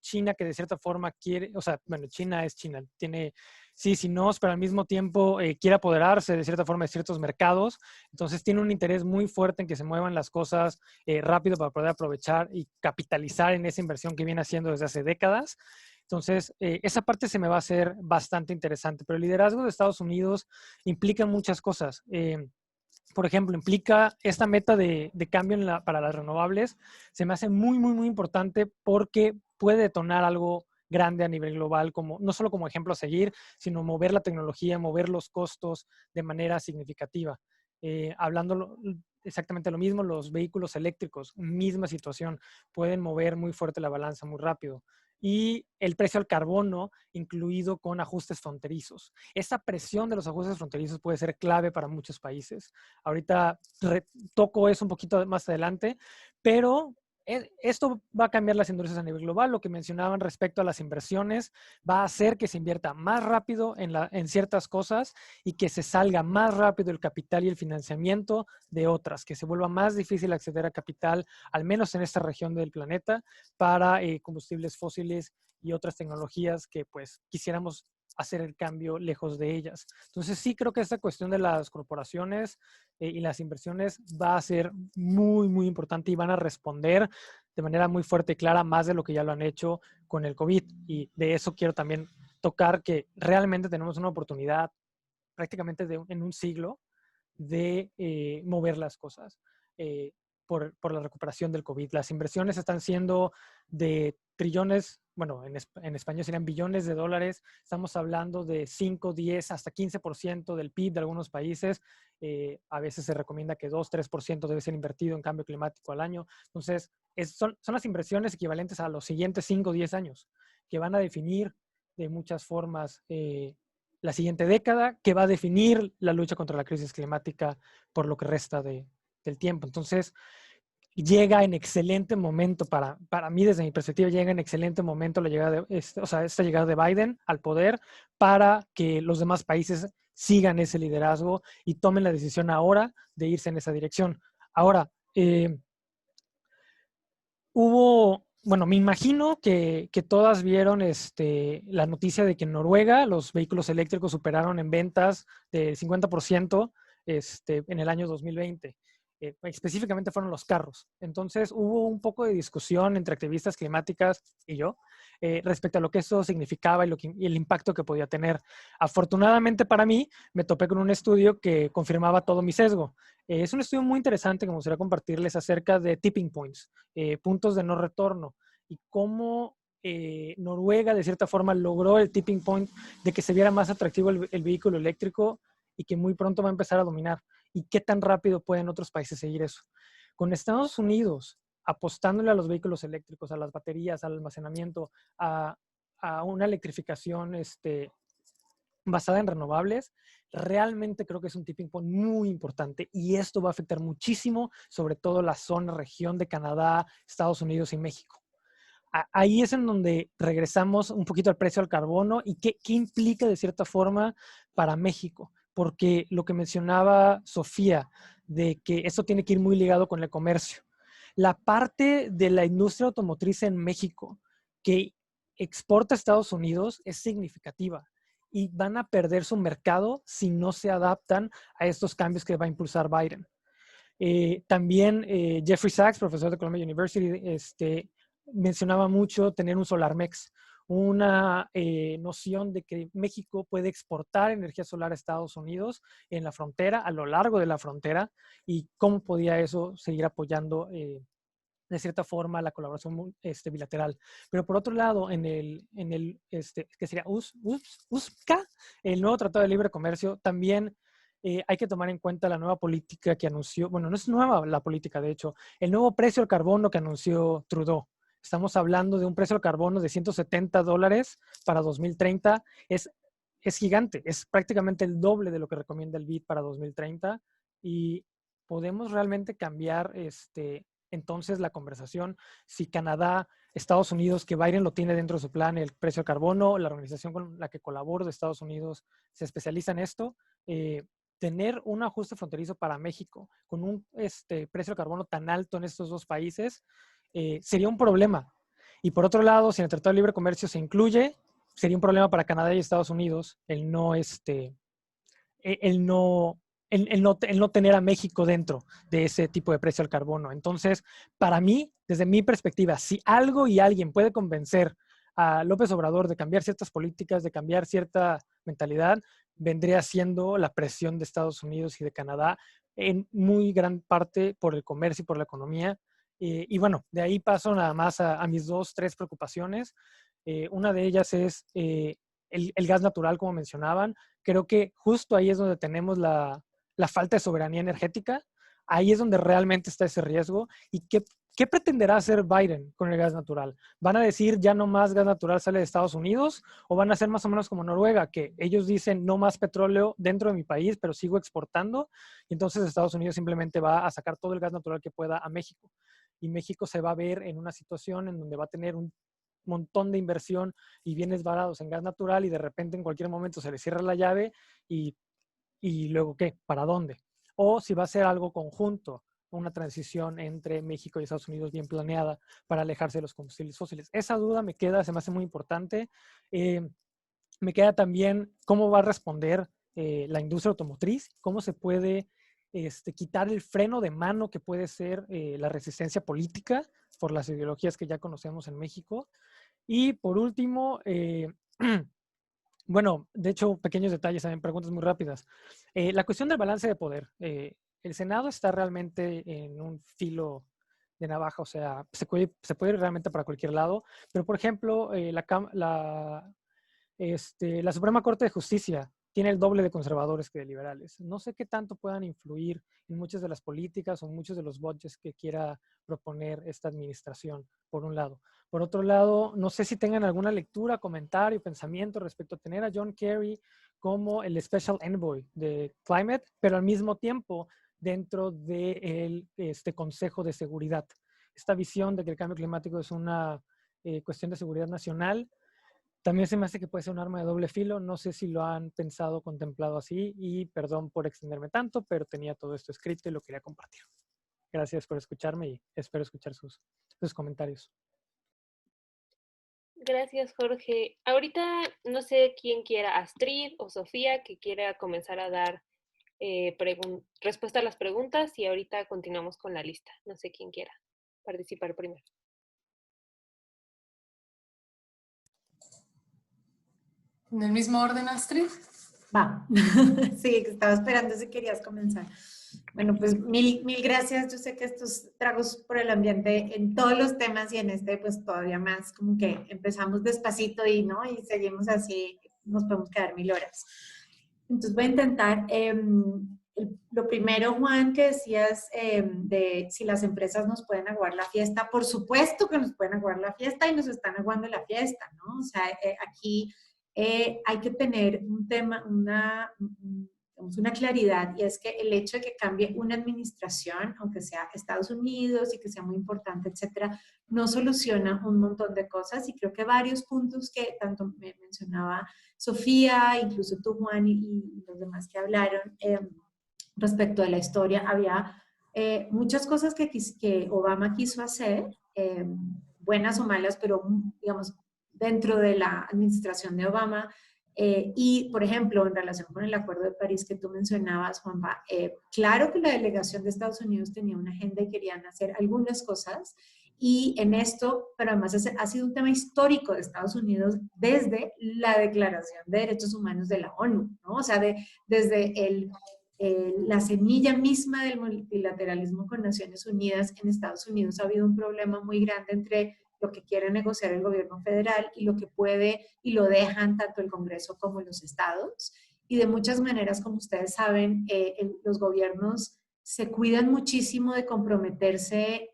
China, que de cierta forma quiere, o sea, bueno, China es China, tiene sí, sí, no, pero al mismo tiempo quiere apoderarse de cierta forma de ciertos mercados. Entonces tiene un interés muy fuerte en que se muevan las cosas rápido para poder aprovechar y capitalizar en esa inversión que viene haciendo desde hace décadas. Entonces, esa parte se me va a hacer bastante interesante. Pero el liderazgo de Estados Unidos implica muchas cosas. Por ejemplo, implica esta meta de cambio para las renovables. Se me hace muy, muy, muy importante porque puede detonar algo grande a nivel global, como, no solo como ejemplo a seguir, sino mover la tecnología, mover los costos de manera significativa. Hablando exactamente lo mismo, los vehículos eléctricos, misma situación, pueden mover muy fuerte la balanza muy rápido. Y el precio al carbono, incluido con ajustes fronterizos. Esa presión de los ajustes fronterizos puede ser clave para muchos países. Ahorita toco eso un poquito más adelante, pero esto va a cambiar las industrias a nivel global. Lo que mencionaban respecto a las inversiones va a hacer que se invierta más rápido en ciertas cosas y que se salga más rápido el capital y el financiamiento de otras, que se vuelva más difícil acceder a capital, al menos en esta región del planeta, para combustibles fósiles y otras tecnologías que pues quisiéramos hacer el cambio lejos de ellas. Entonces sí creo que esta cuestión de las corporaciones y las inversiones va a ser muy, muy importante y van a responder de manera muy fuerte y clara más de lo que ya lo han hecho con el COVID. Y de eso quiero también tocar que realmente tenemos una oportunidad prácticamente en un siglo de mover las cosas por la recuperación del COVID. Las inversiones están siendo de trillones bueno, en español serían billones de dólares. Estamos hablando de 5, 10, hasta 15% del PIB de algunos países. A veces se recomienda que 2, 3% debe ser invertido en cambio climático al año. Entonces, son las inversiones equivalentes a los siguientes 5 o 10 años, que van a definir de muchas formas la siguiente década, que va a definir la lucha contra la crisis climática por lo que resta del tiempo. Entonces, llega en excelente momento, para mí desde mi perspectiva, llega en excelente momento la llegada esta llegada de Biden al poder para que los demás países sigan ese liderazgo y tomen la decisión ahora de irse en esa dirección. Ahora, bueno, me imagino que todas vieron la noticia de que en Noruega los vehículos eléctricos superaron en ventas del 50% en el año 2020. Específicamente fueron los carros. Entonces hubo un poco de discusión entre activistas climáticas y yo respecto a lo que eso significaba y el impacto que podía tener. Afortunadamente para mí, me topé con un estudio que confirmaba todo mi sesgo. Es un estudio muy interesante que me gustaría compartirles acerca de tipping points, puntos de no retorno, y cómo Noruega de cierta forma logró el tipping point de que se viera más atractivo el vehículo eléctrico y que muy pronto va a empezar a dominar, y qué tan rápido pueden otros países seguir eso. Con Estados Unidos apostándole a los vehículos eléctricos, a las baterías, al almacenamiento, a una electrificación basada en renovables, realmente creo que es un tipping point muy importante, y esto va a afectar muchísimo, sobre todo la zona, región de Canadá, Estados Unidos y México. Ahí es en donde regresamos un poquito al precio del carbono y qué implica de cierta forma para México, porque lo que mencionaba Sofía, de que esto tiene que ir muy ligado con el comercio. La parte de la industria automotriz en México que exporta a Estados Unidos es significativa, y van a perder su mercado si no se adaptan a estos cambios que va a impulsar Biden. También Jeffrey Sachs, profesor de Columbia University, mencionaba mucho tener un SolarMex, una noción de que México puede exportar energía solar a Estados Unidos en la frontera, a lo largo de la frontera, y cómo podía eso seguir apoyando de cierta forma la colaboración bilateral. Pero por otro lado, en el que sería USCA, el nuevo Tratado de Libre Comercio, también hay que tomar en cuenta la nueva política que anunció, bueno, no es nueva la política, de hecho, el nuevo precio del carbono que anunció Trudeau. Estamos hablando de un precio del carbono de $170 para 2030. Es gigante, es prácticamente el doble de lo que recomienda el BID para 2030, y podemos realmente cambiar entonces la conversación si Canadá, Estados Unidos, que Biden lo tiene dentro de su plan, el precio del carbono, la organización con la que colaboro de Estados Unidos se especializa en esto, tener un ajuste fronterizo para México con un precio del carbono tan alto en estos dos países sería un problema. Y por otro lado, si en el Tratado de Libre Comercio se incluye, sería un problema para Canadá y Estados Unidos el no tener a México dentro de ese tipo de precio al carbono. Entonces, para mí, desde mi perspectiva, si algo y alguien puede convencer a López Obrador de cambiar ciertas políticas, de cambiar cierta mentalidad, vendría siendo la presión de Estados Unidos y de Canadá, en muy gran parte por el comercio y por la economía. Y bueno, de ahí paso nada más a mis 2, 3 preocupaciones. Una de ellas es el gas natural, como mencionaban. Creo que justo ahí es donde tenemos la falta de soberanía energética. Ahí es donde realmente está ese riesgo. ¿Y qué pretenderá hacer Biden con el gas natural? ¿Van a decir ya no más gas natural sale de Estados Unidos? ¿O van a ser más o menos como Noruega, que ellos dicen no más petróleo dentro de mi país, pero sigo exportando? Y entonces Estados Unidos simplemente va a sacar todo el gas natural que pueda a México. Y México se va a ver en una situación en donde va a tener un montón de inversión y bienes varados en gas natural, y de repente en cualquier momento se le cierra la llave y luego ¿qué? ¿Para dónde? O si va a ser algo conjunto, una transición entre México y Estados Unidos bien planeada para alejarse de los combustibles fósiles. Esa duda me queda, se me hace muy importante. Me queda también cómo va a responder la industria automotriz, cómo se puede quitar el freno de mano que puede ser la resistencia política por las ideologías que ya conocemos en México. Y por último, bueno, de hecho, pequeños detalles, también preguntas muy rápidas. La cuestión del balance de poder. El Senado está realmente en un filo navaja, o sea, se puede ir realmente para cualquier lado. Pero, por ejemplo, la Suprema Corte de Justicia tiene el doble de conservadores que de liberales. No sé qué tanto puedan influir en muchas de las políticas o en muchos de los budgets que quiera proponer esta administración, por un lado. Por otro lado, no sé si tengan alguna lectura, comentario, pensamiento respecto a tener a John Kerry como el Special Envoy de Climate, pero al mismo tiempo dentro del Consejo de Seguridad. Esta visión de que el cambio climático es una cuestión de seguridad nacional, también se me hace que puede ser un arma de doble filo. No sé si lo han pensado, contemplado así, y perdón por extenderme tanto, pero tenía todo esto escrito y lo quería compartir. Gracias por escucharme y espero escuchar sus comentarios. Gracias, Jorge. Ahorita no sé quién quiera, Astrid o Sofía, que quiera comenzar a dar respuesta a las preguntas y ahorita continuamos con la lista. No sé quién quiera participar primero. ¿En el mismo orden, Astrid? Va. Sí, estaba esperando si querías comenzar. Bueno, pues mil gracias. Yo sé que estos tragos por el ambiente en todos los temas y en este pues todavía más, como que empezamos despacito y seguimos así, nos podemos quedar 1000 horas. Entonces voy a intentar, lo primero, Juan, que decías de si las empresas nos pueden aguar la fiesta. Por supuesto que nos pueden aguar la fiesta y nos están aguando la fiesta, ¿no? O sea, aquí hay que tener un tema, una claridad, y es que el hecho de que cambie una administración, aunque sea Estados Unidos y que sea muy importante, etcétera, no soluciona un montón de cosas, y creo que varios puntos que tanto me mencionaba Sofía, incluso tú, Juan, y los demás que hablaron respecto de la historia, había muchas cosas que Obama quiso hacer, buenas o malas, pero digamos, dentro de la administración de Obama, y, por ejemplo, en relación con el Acuerdo de París que tú mencionabas, Juanpa, claro que la delegación de Estados Unidos tenía una agenda y querían hacer algunas cosas, y en esto, pero además ha sido un tema histórico de Estados Unidos desde la Declaración de Derechos Humanos de la ONU, ¿no? O sea, desde la semilla misma del multilateralismo con Naciones Unidas. En Estados Unidos ha habido un problema muy grande entre lo que quiere negociar el gobierno federal y lo que puede y lo dejan tanto el Congreso como los estados. Y de muchas maneras, como ustedes saben, los gobiernos se cuidan muchísimo de comprometerse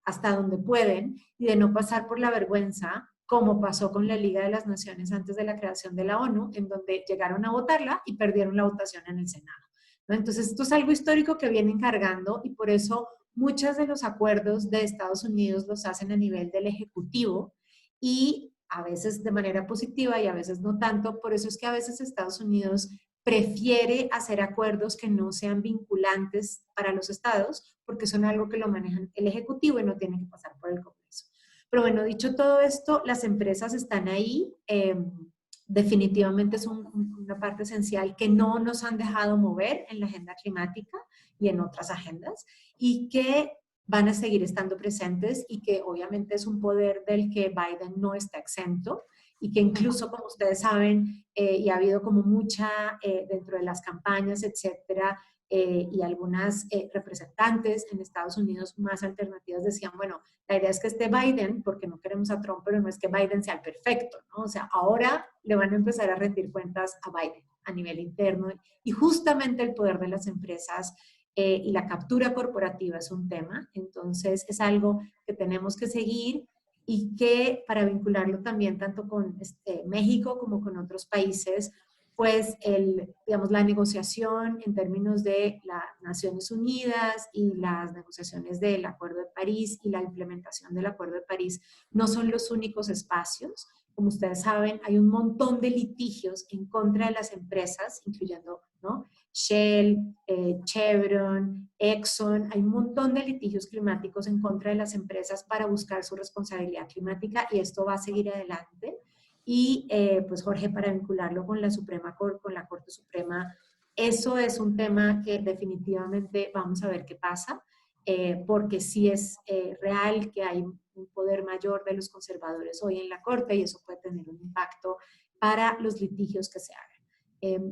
hasta donde pueden y de no pasar por la vergüenza, como pasó con la Liga de las Naciones antes de la creación de la ONU, en donde llegaron a votarla y perdieron la votación en el Senado, ¿no? Entonces, esto es algo histórico que vienen cargando, y por eso muchos de los acuerdos de Estados Unidos los hacen a nivel del Ejecutivo, y a veces de manera positiva y a veces no tanto. Por eso es que a veces Estados Unidos prefiere hacer acuerdos que no sean vinculantes para los estados, porque son algo que lo manejan el Ejecutivo y no tienen que pasar por el Congreso. Pero bueno, dicho todo esto, las empresas están ahí. Definitivamente es una parte esencial que no nos han dejado mover en la agenda climática y en otras agendas, y que van a seguir estando presentes, y que obviamente es un poder del que Biden no está exento, y que incluso, como ustedes saben, y ha habido como mucha dentro de las campañas, etcétera, y algunas representantes en Estados Unidos más alternativas decían, bueno, la idea es que esté Biden, porque no queremos a Trump, pero no es que Biden sea el perfecto, ¿no? O sea, ahora le van a empezar a rendir cuentas a Biden a nivel interno, y justamente el poder de las empresas y la captura corporativa es un tema. Entonces es algo que tenemos que seguir, y que, para vincularlo también tanto con México como con otros países, pues digamos, la negociación en términos de las Naciones Unidas y las negociaciones del Acuerdo de París y la implementación del Acuerdo de París no son los únicos espacios. Como ustedes saben, hay un montón de litigios en contra de las empresas, incluyendo, ¿no?, Shell, Chevron, Exxon. Hay un montón de litigios climáticos en contra de las empresas para buscar su responsabilidad climática, y esto va a seguir adelante. Y pues Jorge, para vincularlo con con la Corte Suprema, eso es un tema que definitivamente vamos a ver qué pasa, porque sí es real que hay un poder mayor de los conservadores hoy en la Corte, y eso puede tener un impacto para los litigios que se hagan.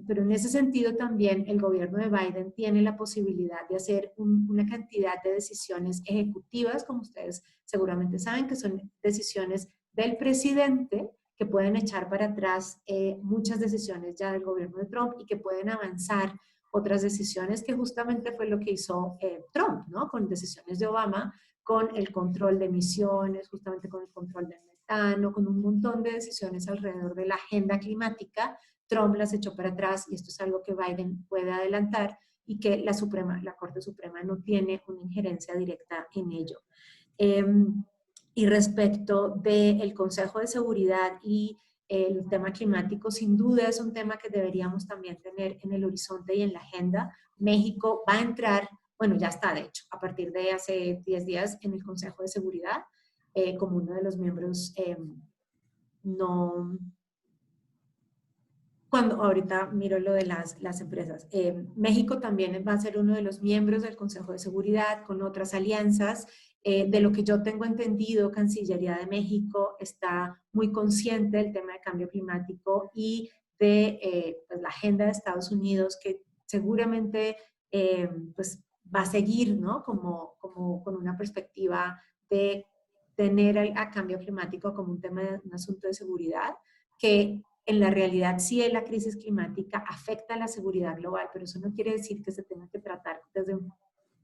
Pero en ese sentido también el gobierno de Biden tiene la posibilidad de hacer una cantidad de decisiones ejecutivas, como ustedes seguramente saben, que son decisiones del presidente que pueden echar para atrás muchas decisiones ya del gobierno de Trump y que pueden avanzar otras decisiones, que justamente fue lo que hizo Trump, ¿no? Con decisiones de Obama, con el control de emisiones, justamente con el control del metano, con un montón de decisiones alrededor de la agenda climática. Trump las echó para atrás y esto es algo que Biden puede adelantar y que la Corte Suprema no tiene una injerencia directa en ello. Y respecto del Consejo de Seguridad y el tema climático, sin duda es un tema que deberíamos también tener en el horizonte y en la agenda. México va a entrar, bueno, ya está de hecho, a partir de hace 10 días en el Consejo de Seguridad como uno de los miembros no... Cuando ahorita miro lo de las empresas, México también va a ser uno de los miembros del Consejo de Seguridad con otras alianzas. De lo que yo tengo entendido, Cancillería de México está muy consciente del tema de cambio climático y de pues la agenda de Estados Unidos, que seguramente pues va a seguir, ¿no? Como con una perspectiva de tener a cambio climático como un asunto de seguridad, que en la realidad sí la crisis climática afecta a la seguridad global, pero eso no quiere decir que se tenga que tratar desde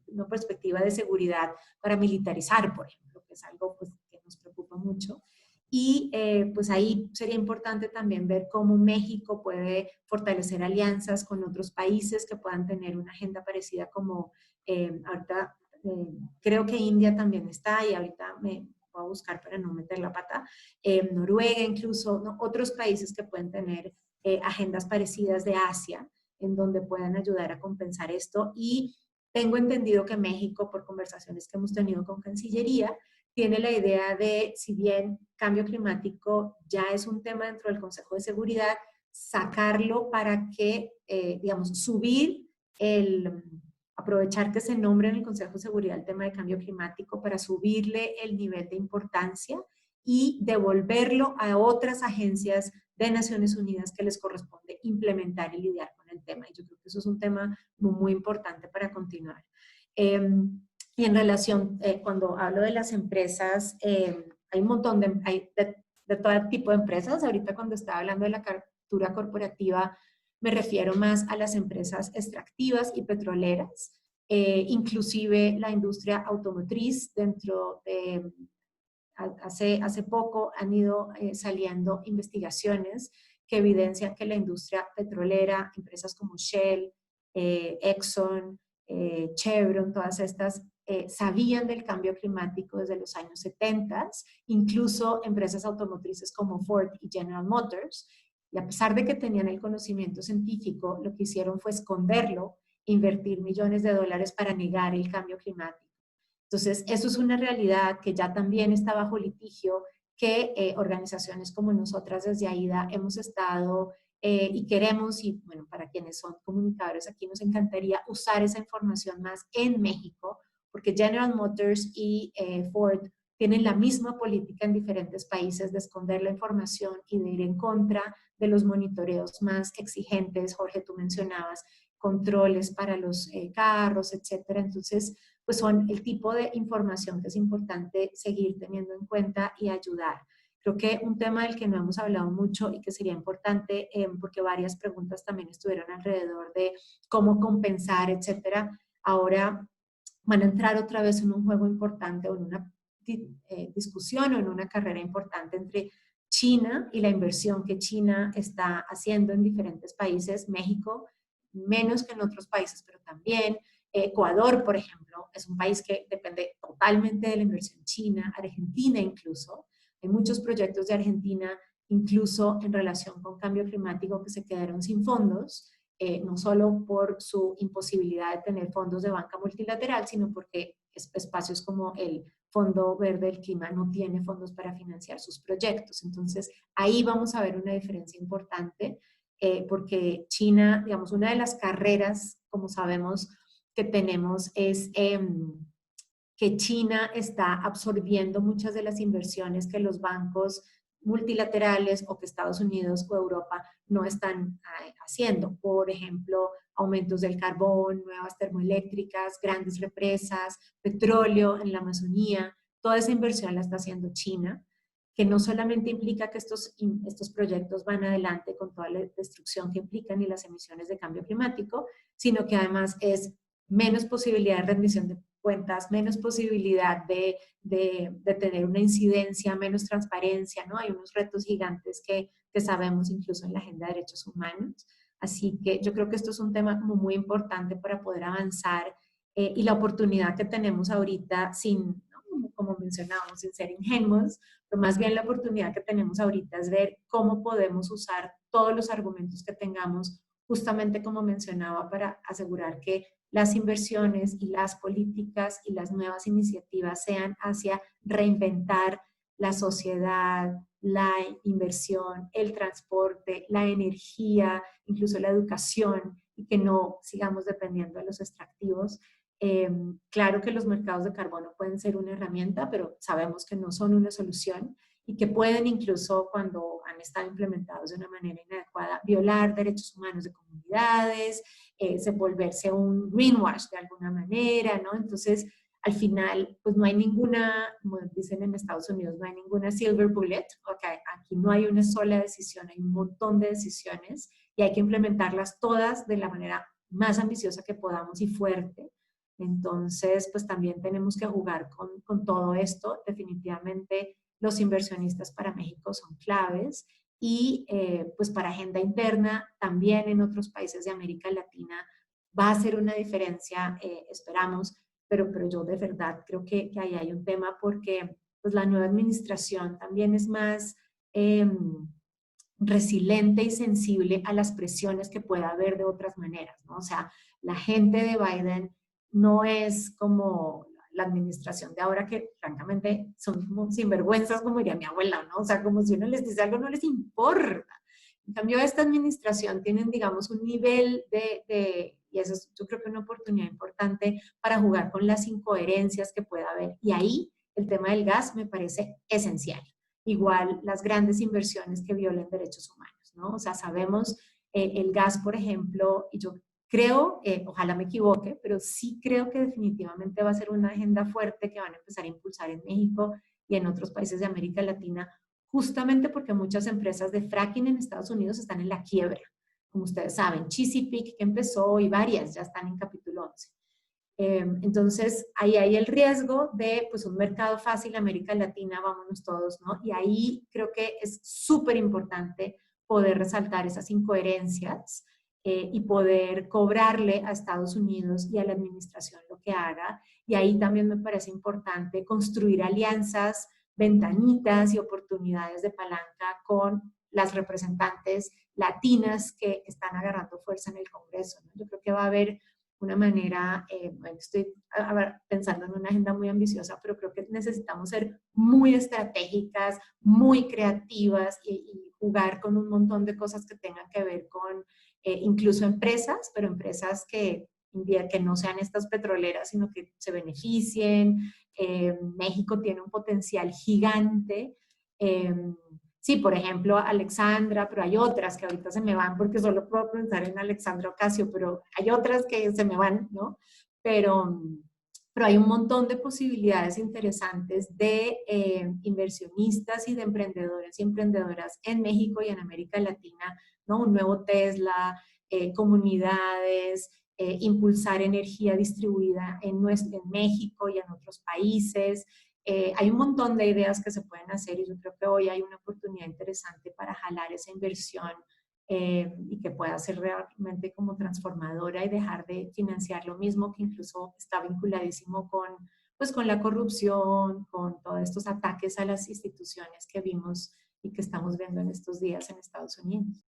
una perspectiva de seguridad para militarizar, por ejemplo, que es algo pues, que nos preocupa mucho. Y pues ahí sería importante también ver cómo México puede fortalecer alianzas con otros países que puedan tener una agenda parecida como ahorita creo que India también está y ahorita me voy a buscar para no meter la pata, Noruega incluso, ¿no? Otros países que pueden tener agendas parecidas de Asia en donde puedan ayudar a compensar esto y tengo entendido que México, por conversaciones que hemos tenido con Cancillería, tiene la idea de, si bien cambio climático ya es un tema dentro del Consejo de Seguridad, sacarlo para que, digamos, aprovechar que se nombre en el Consejo de Seguridad el tema de cambio climático para subirle el nivel de importancia y devolverlo a otras agencias de Naciones Unidas que les corresponde implementar y lidiar con el tema. Y yo creo que eso es un tema muy, muy importante para continuar. Y en relación, cuando hablo de las empresas, hay un montón de todo tipo de empresas. Ahorita cuando estaba hablando de la captura corporativa, me refiero más a las empresas extractivas y petroleras, inclusive la industria automotriz dentro de... Hace poco han ido saliendo investigaciones que evidencian que la industria petrolera, empresas como Shell, Exxon, Chevron, todas estas sabían del cambio climático desde los años 70, incluso empresas automotrices como Ford y General Motors, y a pesar de que tenían el conocimiento científico, lo que hicieron fue esconderlo, invertir millones de dólares para negar el cambio climático. Entonces, eso es una realidad que ya también está bajo litigio, que organizaciones como nosotras desde AIDA hemos estado y queremos, y bueno, para quienes son comunicadores aquí nos encantaría usar esa información más en México, porque General Motors y Ford tienen la misma política en diferentes países de esconder la información y de ir en contra de los monitoreos más exigentes. Jorge, tú mencionabas controles para los carros, etcétera. Entonces, pues son el tipo de información que es importante seguir teniendo en cuenta y ayudar. Creo que un tema del que no hemos hablado mucho y que sería importante, porque varias preguntas también estuvieron alrededor de cómo compensar, etcétera, ahora van a entrar otra vez en un juego importante o en una discusión o en una carrera importante entre China y la inversión que China está haciendo en diferentes países, México, menos que en otros países, pero también Ecuador, por ejemplo, es un país que depende totalmente de la inversión china, Argentina incluso. Hay muchos proyectos de Argentina, incluso en relación con cambio climático, que se quedaron sin fondos, no solo por su imposibilidad de tener fondos de banca multilateral, sino porque espacios como el Fondo Verde del Clima no tiene fondos para financiar sus proyectos. Entonces, ahí vamos a ver una diferencia importante, porque China, digamos, una de las carreras, como sabemos, que tenemos es que China está absorbiendo muchas de las inversiones que los bancos multilaterales o que Estados Unidos o Europa no están haciendo. Por ejemplo, aumentos del carbón, nuevas termoeléctricas, grandes represas, petróleo en la Amazonía. Toda esa inversión la está haciendo China, que no solamente implica que estos proyectos van adelante con toda la destrucción que implican y las emisiones de cambio climático, sino que además es menos posibilidad de rendición de cuentas, menos posibilidad de tener una incidencia, menos transparencia, ¿no? Hay unos retos gigantes que sabemos incluso en la agenda de derechos humanos. Así que yo creo que esto es un tema como muy importante para poder avanzar y la oportunidad que tenemos ahorita sin, ¿no? Como mencionábamos, sin ser ingenuos, pero más bien la oportunidad que tenemos ahorita es ver cómo podemos usar todos los argumentos que tengamos, justamente como mencionaba, para asegurar que las inversiones y las políticas y las nuevas iniciativas sean hacia reinventar la sociedad, la inversión, el transporte, la energía, incluso la educación, y que no sigamos dependiendo de los extractivos. Claro que los mercados de carbono pueden ser una herramienta, pero sabemos que no son una solución y que pueden incluso, cuando han estado implementados de una manera inadecuada, violar derechos humanos de comunidades, volverse un greenwash de alguna manera, ¿no? Entonces, al final, pues no hay ninguna, como dicen en Estados Unidos, no hay ninguna silver bullet. Okay, aquí no hay una sola decisión, hay un montón de decisiones y hay que implementarlas todas de la manera más ambiciosa que podamos y fuerte. Entonces, pues también tenemos que jugar con todo esto. Definitivamente los inversionistas para México son claves y pues para agenda interna también en otros países de América Latina va a ser una diferencia, esperamos, pero yo de verdad creo que ahí hay un tema porque pues la nueva administración también es más resiliente y sensible a las presiones que pueda haber de otras maneras, ¿no? O sea, la gente de Biden no es como la administración de ahora que francamente son como sinvergüenzas, como diría mi abuela, ¿no? O sea, como si uno les dice algo no les importa. En cambio, esta administración tienen, digamos, un nivel y eso es, yo creo que una oportunidad importante para jugar con las incoherencias que pueda haber. Y ahí el tema del gas me parece esencial. Igual las grandes inversiones que violen derechos humanos, ¿no? O sea, sabemos el gas, por ejemplo, y yo creo, ojalá me equivoque, pero sí creo que definitivamente va a ser una agenda fuerte que van a empezar a impulsar en México y en otros países de América Latina, justamente porque muchas empresas de fracking en Estados Unidos están en la quiebra. Como ustedes saben, Chesapeake que empezó y varias ya están en capítulo 11. Entonces, ahí hay el riesgo de pues, un mercado fácil, América Latina, vámonos todos, ¿no? Y ahí creo que es súper importante poder resaltar esas incoherencias y poder cobrarle a Estados Unidos y a la administración lo que haga. Y ahí también me parece importante construir alianzas, ventanitas y oportunidades de palanca con las representantes latinas que están agarrando fuerza en el Congreso, ¿no? Yo creo que va a haber una manera, bueno, estoy pensando en una agenda muy ambiciosa, pero creo que necesitamos ser muy estratégicas, muy creativas y jugar con un montón de cosas que tengan que ver con incluso empresas, pero empresas que no sean estas petroleras, sino que se beneficien. México tiene un potencial gigante. Sí, por ejemplo, Alexandra, pero hay otras que ahorita se me van porque solo puedo pensar en Alexandra Ocasio, pero hay otras que se me van, ¿no? Pero hay un montón de posibilidades interesantes de inversionistas y de emprendedores y emprendedoras en México y en América Latina, ¿no? Un nuevo Tesla, comunidades, impulsar energía distribuida en México y en otros países. Hay un montón de ideas que se pueden hacer y yo creo que hoy hay una oportunidad interesante para jalar esa inversión y que pueda ser realmente como transformadora y dejar de financiar lo mismo que incluso está vinculadísimo pues con la corrupción, con todos estos ataques a las instituciones que vimos y que estamos viendo en estos días en Estados Unidos.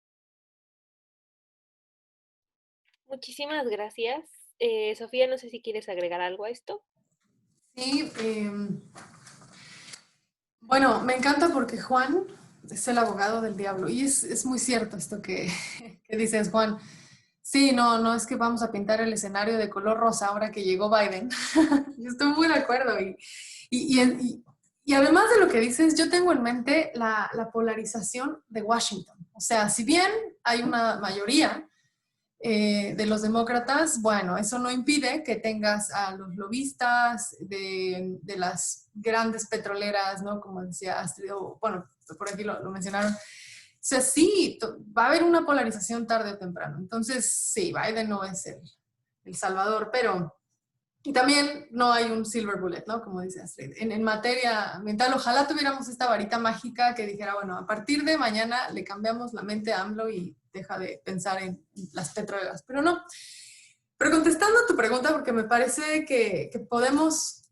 Muchísimas gracias. Sofía, no sé si quieres agregar algo a esto. Sí, bueno, me encanta porque Juan es el abogado del diablo y es muy cierto esto que dices, Juan. Sí, no es que vamos a pintar el escenario de color rosa ahora que llegó Biden. Yo estoy muy de acuerdo y Y además de lo que dices, yo tengo en mente la polarización de Washington. O sea, si bien hay una mayoría de los demócratas, bueno, eso no impide que tengas a los lobistas de las grandes petroleras, ¿no? Como decía Astrid, o, bueno, por aquí lo mencionaron. O sea, sí, va a haber una polarización tarde o temprano. Entonces, sí, Biden no es el salvador, pero... Y también no hay un silver bullet, ¿no? Como dice Astrid. En materia ambiental, ojalá tuviéramos esta varita mágica que dijera, bueno, a partir de mañana le cambiamos la mente a AMLO y deja de pensar en las petroleras. Pero no. Pero contestando a tu pregunta, porque me parece que podemos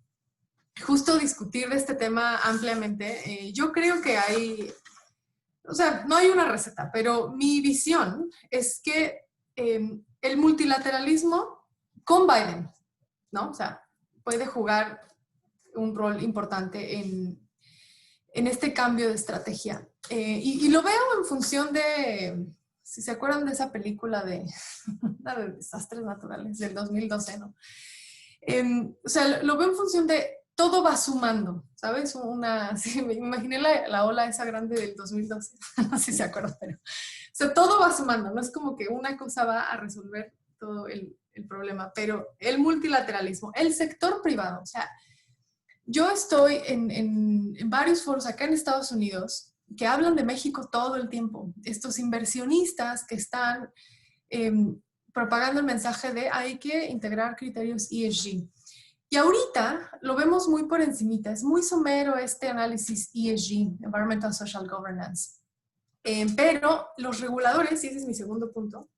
justo discutir de este tema ampliamente, yo creo que hay, o sea, no hay una receta, pero mi visión es que el multilateralismo con Biden, ¿no? O sea, puede jugar un rol importante en este cambio de estrategia. Y lo veo en función de, si se acuerdan de esa película de desastres naturales del 2012, ¿no? O sea, lo veo en función de todo va sumando, ¿sabes? Sí, me imaginé la ola esa grande del 2012, no sé si se acuerdan, pero... O sea, todo va sumando, no es como que una cosa va a resolver todo el problema, pero el multilateralismo, el sector privado, o sea, yo estoy en varios foros acá en Estados Unidos que hablan de México todo el tiempo, estos inversionistas que están propagando el mensaje de hay que integrar criterios ESG. Y ahorita lo vemos muy por encimita, es muy somero este análisis ESG, Environmental Social Governance. Pero los reguladores, y ese es mi segundo punto,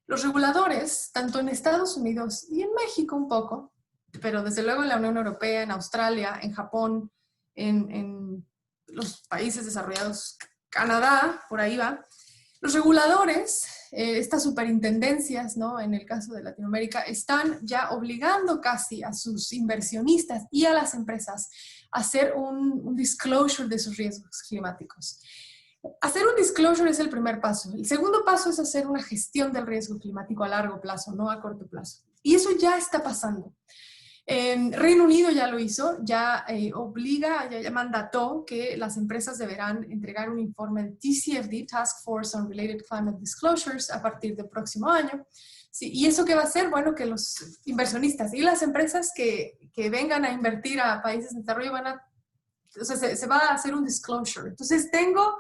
los reguladores, tanto en Estados Unidos y en México un poco, pero desde luego en la Unión Europea, en Australia, en Japón, en los países desarrollados, Canadá, por ahí va, los reguladores, estas superintendencias, ¿no? En el caso de Latinoamérica, están ya obligando casi a sus inversionistas y a las empresas a hacer un disclosure de sus riesgos climáticos. Hacer un disclosure es el primer paso. El segundo paso es hacer una gestión del riesgo climático a largo plazo, no a corto plazo. Y eso ya está pasando. Reino Unido ya lo hizo, ya obliga, ya mandató que las empresas deberán entregar un informe de TCFD, Task Force on Related Climate Disclosures, a partir del próximo año. Sí, ¿y eso qué va a hacer? Bueno, que los inversionistas y las empresas que vengan a invertir a países en desarrollo o sea, se va a hacer un disclosure. Entonces tengo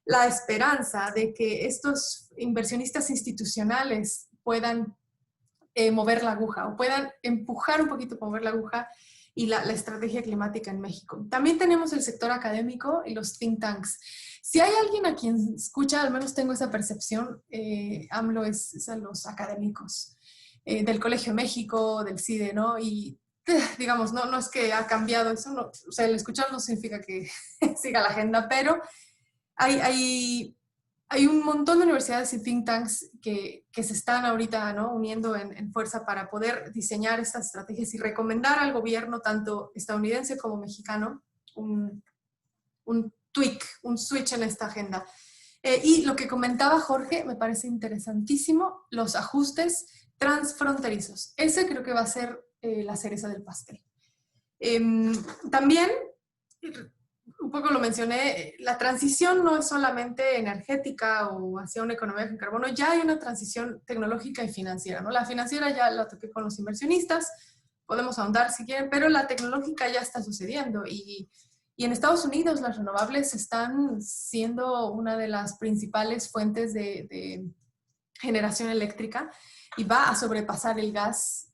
la esperanza de que estos inversionistas institucionales puedan mover la aguja o puedan empujar un poquito para mover la aguja y la estrategia climática en México. También tenemos el sector académico y los think tanks. Si hay alguien a quien escucha, al menos tengo esa percepción, AMLO es a los académicos del Colegio México, del CIDE, ¿no? Y digamos, no es que ha cambiado eso, no, o sea, el escuchar no significa que siga la agenda, pero hay un montón de universidades y think tanks que se están ahorita, ¿no? Uniendo en fuerza para poder diseñar estas estrategias y recomendar al gobierno, tanto estadounidense como mexicano, un tweak, un switch en esta agenda. Y lo que comentaba Jorge me parece interesantísimo, los ajustes transfronterizos. Ese creo que va a ser la cereza del pastel. También, un poco lo mencioné, la transición no es solamente energética o hacia una economía con carbono, ya hay una transición tecnológica y financiera, ¿no? La financiera ya la toqué con los inversionistas, podemos ahondar si quieren, pero la tecnológica ya está sucediendo y en Estados Unidos las renovables están siendo una de las principales fuentes de generación eléctrica y va a sobrepasar el gas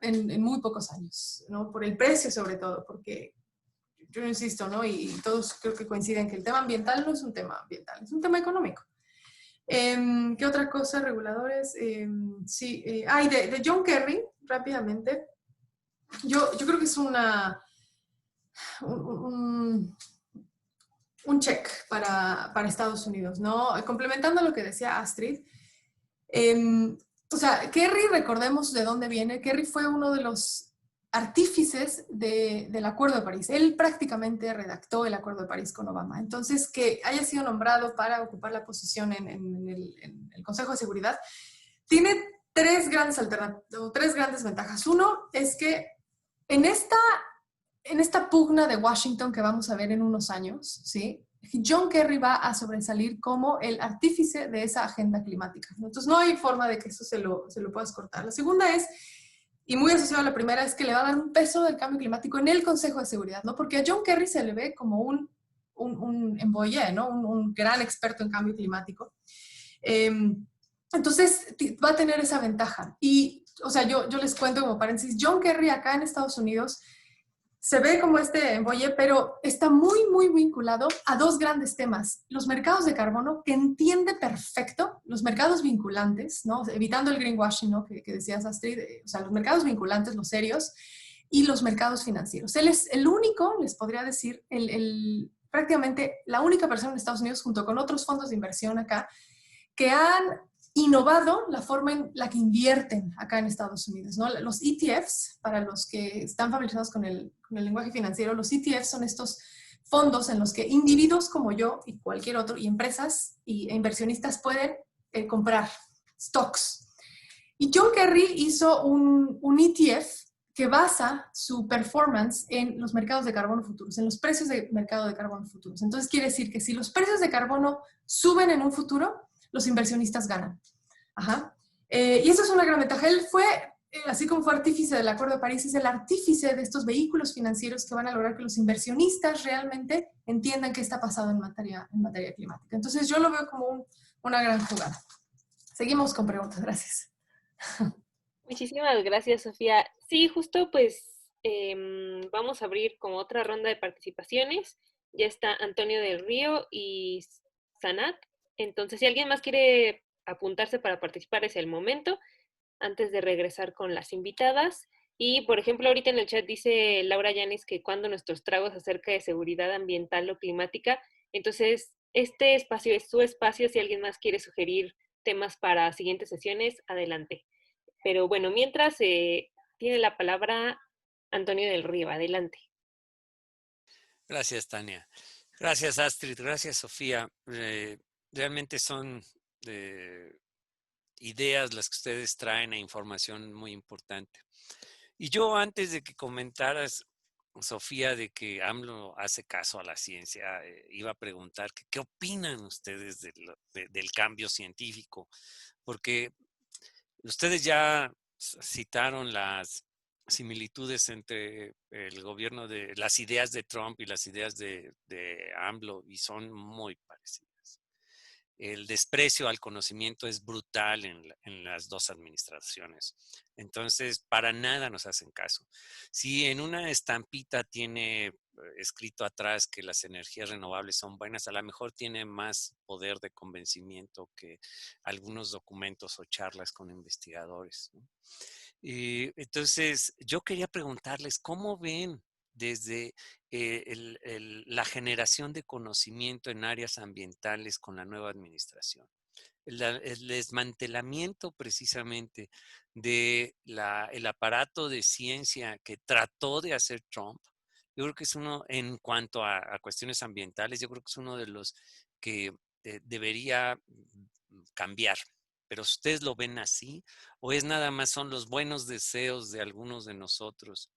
en muy pocos años, ¿no? Por el precio sobre todo, porque yo insisto, ¿no? Y todos creo que coinciden que el tema ambiental no es un tema ambiental, es un tema económico. ¿Qué otra cosa? Reguladores. Sí, de John Kerry, rápidamente. Yo creo que es un check para Estados Unidos, ¿no? Complementando lo que decía Astrid. O sea, Kerry, recordemos de dónde viene. Kerry fue uno de los artífices del Acuerdo de París. Él prácticamente redactó el Acuerdo de París con Obama. Entonces, que haya sido nombrado para ocupar la posición en el Consejo de Seguridad, tiene tres grandes ventajas. Uno es que en esta en esta pugna de Washington que vamos a ver en unos años, ¿sí? John Kerry va a sobresalir como el artífice de esa agenda climática. Entonces, no hay forma de que eso se lo puedas cortar. La segunda es, y muy asociada a la primera, es que le va a dar un peso del cambio climático en el Consejo de Seguridad, ¿no? Porque a John Kerry se le ve como un envoyé, ¿no? Un gran experto en cambio climático. Entonces, va a tener esa ventaja. Y, o sea, yo les cuento como paréntesis, John Kerry acá en Estados Unidos se ve como este embolle, pero está muy, muy vinculado a dos grandes temas. Los mercados de carbono, que entiende perfecto, los mercados vinculantes, ¿no? Evitando el greenwashing, ¿no? que decías, Astrid, o sea, los mercados vinculantes, los serios, y los mercados financieros. Él es el único, les podría decir, prácticamente la única persona en Estados Unidos, junto con otros fondos de inversión acá, que han innovado la forma en la que invierten acá en Estados Unidos, ¿no? Los ETFs, para los que están familiarizados con el lenguaje financiero, los ETFs son estos fondos en los que individuos como yo y cualquier otro, y empresas e inversionistas pueden comprar stocks. Y John Kerry hizo un ETF que basa su performance en los mercados de carbono futuros, en los precios de mercado de carbono futuros. Entonces quiere decir que si los precios de carbono suben en un futuro, los inversionistas ganan. Ajá. Y eso es una gran ventaja. Él fue, así como fue artífice del Acuerdo de París, es el artífice de estos vehículos financieros que van a lograr que los inversionistas realmente entiendan qué está pasando en materia climática. Entonces yo lo veo como una gran jugada. Seguimos con preguntas. Gracias. Muchísimas gracias, Sofía. Sí, justo pues vamos a abrir como otra ronda de participaciones. Ya está Antonio del Río y Sanat. Entonces, si alguien más quiere apuntarse para participar, es el momento, antes de regresar con las invitadas. Y, por ejemplo, ahorita en el chat dice Laura Yanis que cuando nuestros tragos acerca de seguridad ambiental o climática. Entonces, este espacio es su espacio. Si alguien más quiere sugerir temas para siguientes sesiones, adelante. Pero bueno, mientras tiene la palabra Antonio del Río. Adelante. Gracias, Tania. Gracias, Astrid. Gracias, Sofía. Realmente son ideas las que ustedes traen e información muy importante. Y yo, antes de que comentaras, Sofía, de que AMLO hace caso a la ciencia, iba a preguntar que, qué opinan ustedes del cambio científico, porque ustedes ya citaron las similitudes entre el gobierno de las ideas de Trump y las ideas de AMLO, y son muy parecidas. El desprecio al conocimiento es brutal en las dos administraciones. Entonces, para nada nos hacen caso. Si en una estampita tiene escrito atrás que las energías renovables son buenas, a lo mejor tiene más poder de convencimiento que algunos documentos o charlas con investigadores, ¿no? Entonces, yo quería preguntarles, ¿cómo ven desde la generación de conocimiento en áreas ambientales con la nueva administración? El desmantelamiento precisamente del aparato de ciencia que trató de hacer Trump, yo creo que es uno, en cuanto a cuestiones ambientales, yo creo que es uno de los que debería cambiar. Pero ¿ustedes lo ven así? ¿O es nada más son los buenos deseos de algunos de nosotros?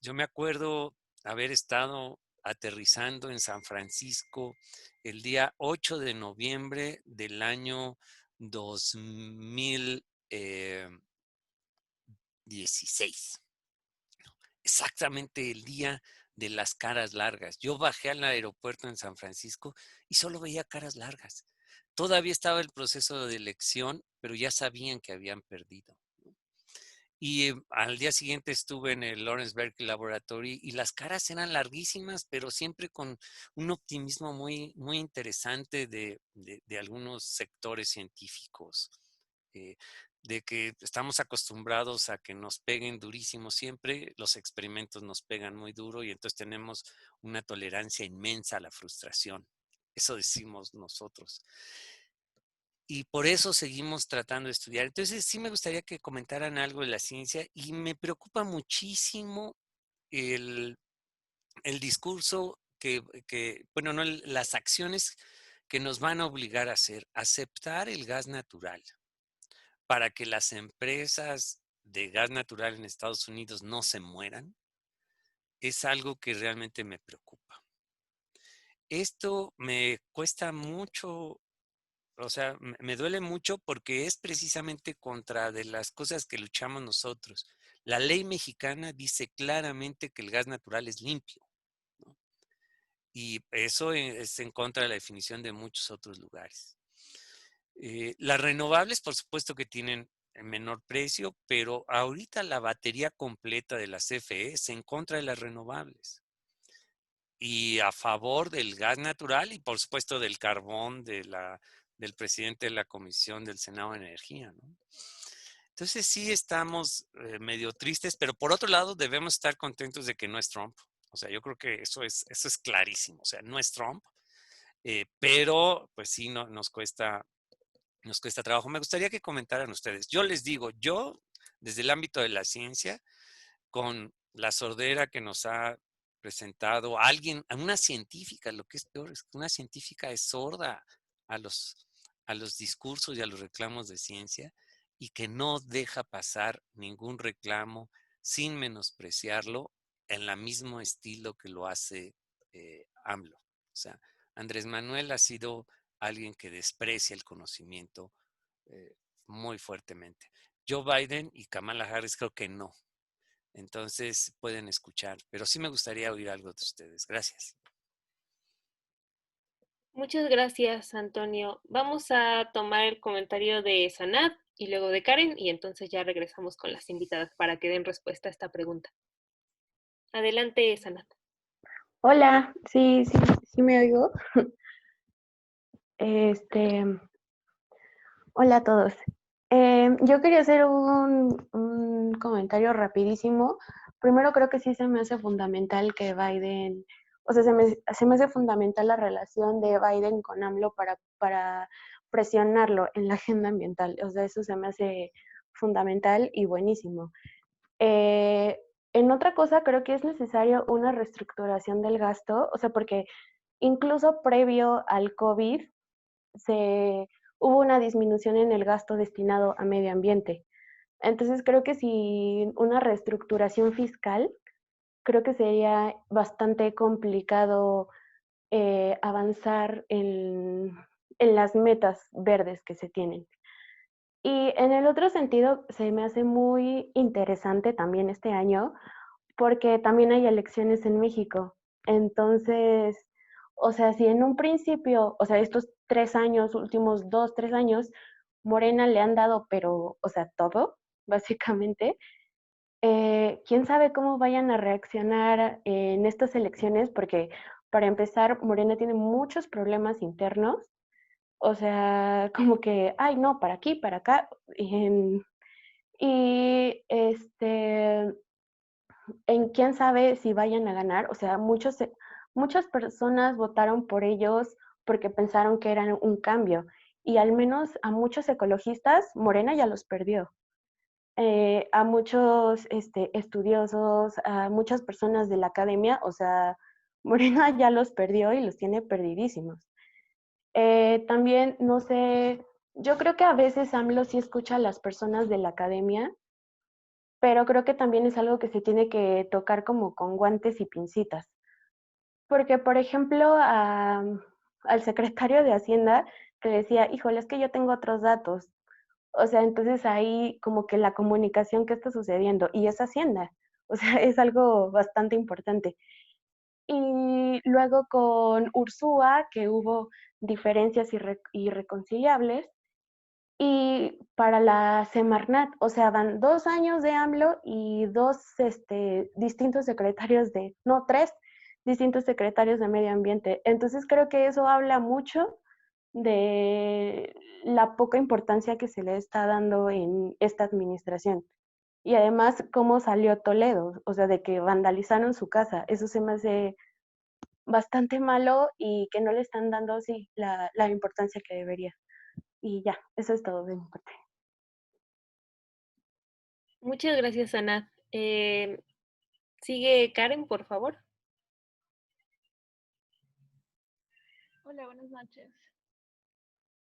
Yo me acuerdo haber estado aterrizando en San Francisco el día 8 de noviembre del año 2016. Exactamente el día de las caras largas. Yo bajé al aeropuerto en San Francisco y solo veía caras largas. Todavía estaba el proceso de elección, pero ya sabían que habían perdido. Y al día siguiente estuve en el Lawrence Berkeley Laboratory y las caras eran larguísimas, pero siempre con un optimismo muy, muy interesante de algunos sectores científicos. De que estamos acostumbrados a que nos peguen durísimo siempre, los experimentos nos pegan muy duro y entonces tenemos una tolerancia inmensa a la frustración. Eso decimos nosotros. Y por eso seguimos tratando de estudiar. Entonces sí me gustaría que comentaran algo de la ciencia y me preocupa muchísimo el discurso bueno, no, las acciones que nos van a obligar a hacer, aceptar el gas natural para que las empresas de gas natural en Estados Unidos no se mueran, es algo que realmente me preocupa. Esto me cuesta mucho, o sea, me duele mucho porque es precisamente contra de las cosas que luchamos nosotros. La ley mexicana dice claramente que el gas natural es limpio, ¿no? Y eso es en contra de la definición de muchos otros lugares. Las renovables, por supuesto que tienen menor precio, pero ahorita la batería completa de la CFE es en contra de las renovables y a favor del gas natural y por supuesto del carbón del presidente de la Comisión del Senado de Energía, ¿no? Entonces sí estamos medio tristes, pero por otro lado debemos estar contentos de que no es Trump. O sea, yo creo que eso es clarísimo. O sea, no es Trump, pero pues sí nos cuesta trabajo. Me gustaría que comentaran ustedes. Yo les digo, yo desde el ámbito de la ciencia, con la sordera que nos ha presentado alguien, a una científica, lo que es peor es que una científica es sorda a los discursos y a los reclamos de ciencia y que no deja pasar ningún reclamo sin menospreciarlo en el mismo estilo que lo hace AMLO. O sea, Andrés Manuel ha sido alguien que desprecia el conocimiento eh, muy fuertemente. Joe Biden y Kamala Harris creo que no. Entonces pueden escuchar, pero sí me gustaría oír algo de ustedes. Gracias. Muchas gracias, Antonio. Vamos a tomar el comentario de Sanat y luego de Karen y entonces ya regresamos con las invitadas para que den respuesta a esta pregunta. Adelante, Sanat. Hola, sí me oigo. Este, hola a todos. Yo quería hacer un comentario rapidísimo. Primero creo que sí se me hace fundamental que Biden, o sea, se me hace fundamental la relación de Biden con AMLO para presionarlo en la agenda ambiental. O sea, eso se me hace fundamental y buenísimo. En otra cosa, creo que es necesario una reestructuración del gasto, o sea, porque incluso previo al COVID hubo una disminución en el gasto destinado a medio ambiente. Entonces creo que si una reestructuración fiscal, creo que sería bastante complicado avanzar en las metas verdes que se tienen. Y en el otro sentido, se me hace muy interesante también este año porque también hay elecciones en México. Entonces, o sea, si en un principio, o sea, estos 3 años, últimos 2, 3 años, Morena le han dado, pero, o sea, todo, básicamente, quién sabe cómo vayan a reaccionar en estas elecciones, porque para empezar, Morena tiene muchos problemas internos, o sea, como que, ay, no, para aquí, para acá, y en quién sabe si vayan a ganar. O sea, muchas personas votaron por ellos porque pensaron que eran un cambio. Y al menos a muchos ecologistas, Morena ya los perdió. A muchos estudiosos, a muchas personas de la academia, o sea, Morena ya los perdió y los tiene perdidísimos. También, no sé, yo creo que a veces AMLO sí escucha a las personas de la academia, pero creo que también es algo que se tiene que tocar como con guantes y pincitas. Porque, por ejemplo, al secretario de Hacienda que decía, híjole, es que yo tengo otros datos. O sea, entonces ahí como que la comunicación que está sucediendo, y es Hacienda, o sea, es algo bastante importante. Y luego con Ursúa, que hubo diferencias irreconciliables, y para la Semarnat, o sea, van 2 años de AMLO y distintos secretarios no, 3 distintos secretarios de medio ambiente. Entonces creo que eso habla mucho de la poca importancia que se le está dando en esta administración. Y además, cómo salió Toledo, o sea, de que vandalizaron su casa. Eso se me hace bastante malo y que no le están dando, sí, la importancia que debería. Y ya, eso es todo de mi parte. Muchas gracias, Sanat. Sigue Karen, por favor. Hola, buenas noches.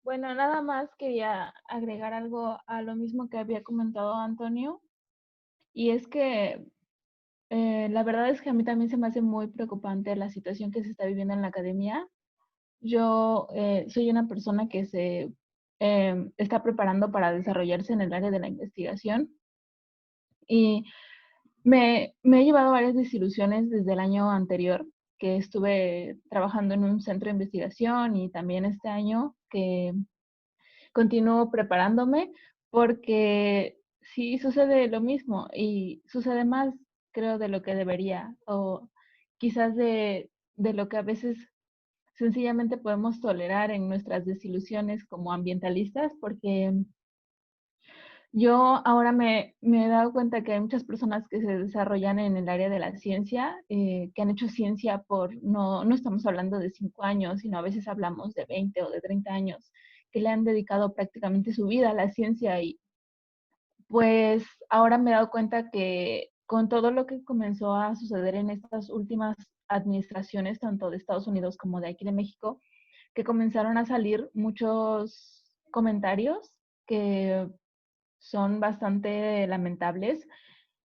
Bueno, nada más quería agregar algo a lo mismo que había comentado Antonio, y es que la verdad es que a mí también se me hace muy preocupante la situación que se está viviendo en la academia. Yo soy una persona que se está preparando para desarrollarse en el área de la investigación y me he llevado varias desilusiones desde el año anterior, que estuve trabajando en un centro de investigación, y también este año que continúo preparándome, porque sí sucede lo mismo y sucede más, creo, de lo que debería, o quizás de lo que a veces sencillamente podemos tolerar en nuestras desilusiones como ambientalistas, porque yo ahora me he dado cuenta que hay muchas personas que se desarrollan en el área de la ciencia, que han hecho ciencia no estamos hablando de 5 años, sino a veces hablamos de 20 o de 30 años, que le han dedicado prácticamente su vida a la ciencia. Y pues ahora me he dado cuenta que con todo lo que comenzó a suceder en estas últimas administraciones, tanto de Estados Unidos como de aquí de México, que comenzaron a salir muchos comentarios que son bastante lamentables.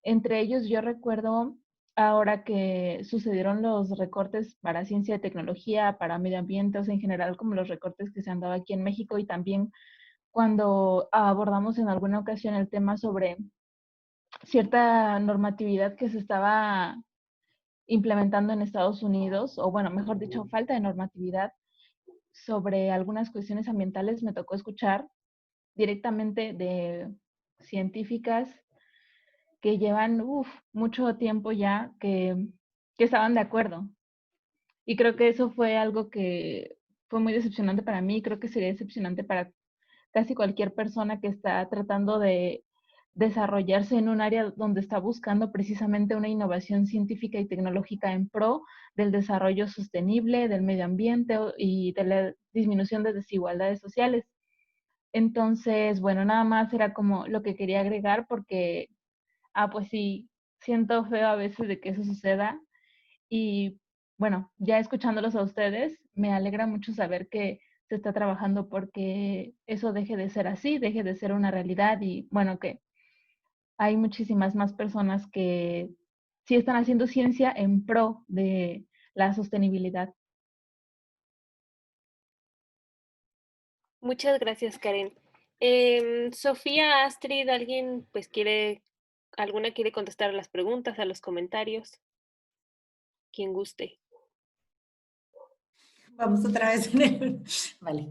Entre ellos, yo recuerdo ahora que sucedieron los recortes para ciencia y tecnología, para medio ambiente, o sea, en general, como los recortes que se han dado aquí en México, y también cuando abordamos en alguna ocasión el tema sobre cierta normatividad que se estaba implementando en Estados Unidos, o bueno, mejor dicho, falta de normatividad sobre algunas cuestiones ambientales, me tocó escuchar directamente de científicas que llevan mucho tiempo ya que estaban de acuerdo. Y creo que eso fue algo que fue muy decepcionante para mí, creo que sería decepcionante para casi cualquier persona que está tratando de desarrollarse en un área donde está buscando precisamente una innovación científica y tecnológica en pro del desarrollo sostenible, del medio ambiente y de la disminución de desigualdades sociales. Entonces, bueno, nada más era como lo que quería agregar porque, pues sí, siento feo a veces de que eso suceda. Y bueno, ya escuchándolos a ustedes, me alegra mucho saber que se está trabajando porque eso deje de ser así, deje de ser una realidad, y bueno, que hay muchísimas más personas que sí están haciendo ciencia en pro de la sostenibilidad. Muchas gracias, Karen. Sofía, Astrid, ¿alguien pues alguna quiere contestar a las preguntas, a los comentarios? Quien guste. Vamos otra vez en el... Vale.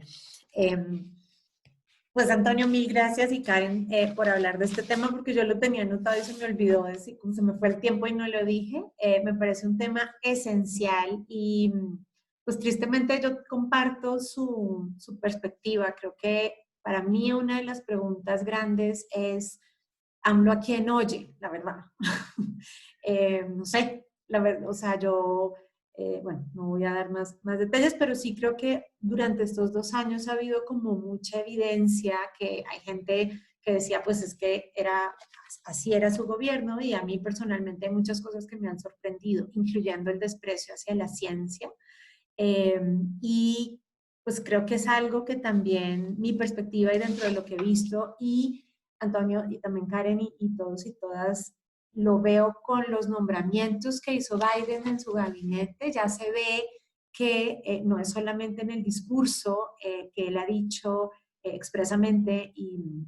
Pues Antonio, mil gracias, y Karen, por hablar de este tema, porque yo lo tenía anotado y se me olvidó decir, como se me fue el tiempo y no lo dije. Me parece un tema esencial y pues tristemente yo comparto su perspectiva. Creo que para mí una de las preguntas grandes es, ¿AMLO a quién oye? La verdad. No sé, la verdad, o sea, yo... bueno, no voy a dar más detalles, pero sí creo que durante estos 2 años ha habido como mucha evidencia que hay gente que decía, pues es que así era su gobierno, y a mí personalmente hay muchas cosas que me han sorprendido, incluyendo el desprecio hacia la ciencia. Y pues creo que es algo que también mi perspectiva y dentro de lo que he visto, y Antonio y también Karen y todos y todas, lo veo con los nombramientos que hizo Biden en su gabinete. Ya se ve que no es solamente en el discurso que él ha dicho expresamente, y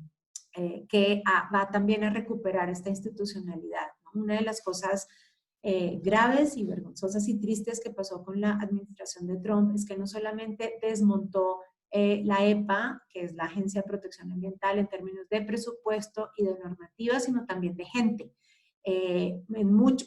que va también a recuperar esta institucionalidad, ¿no? Una de las cosas graves y vergonzosas y tristes que pasó con la administración de Trump es que no solamente desmontó la EPA, que es la Agencia de Protección Ambiental, en términos de presupuesto y de normativa, sino también de gente.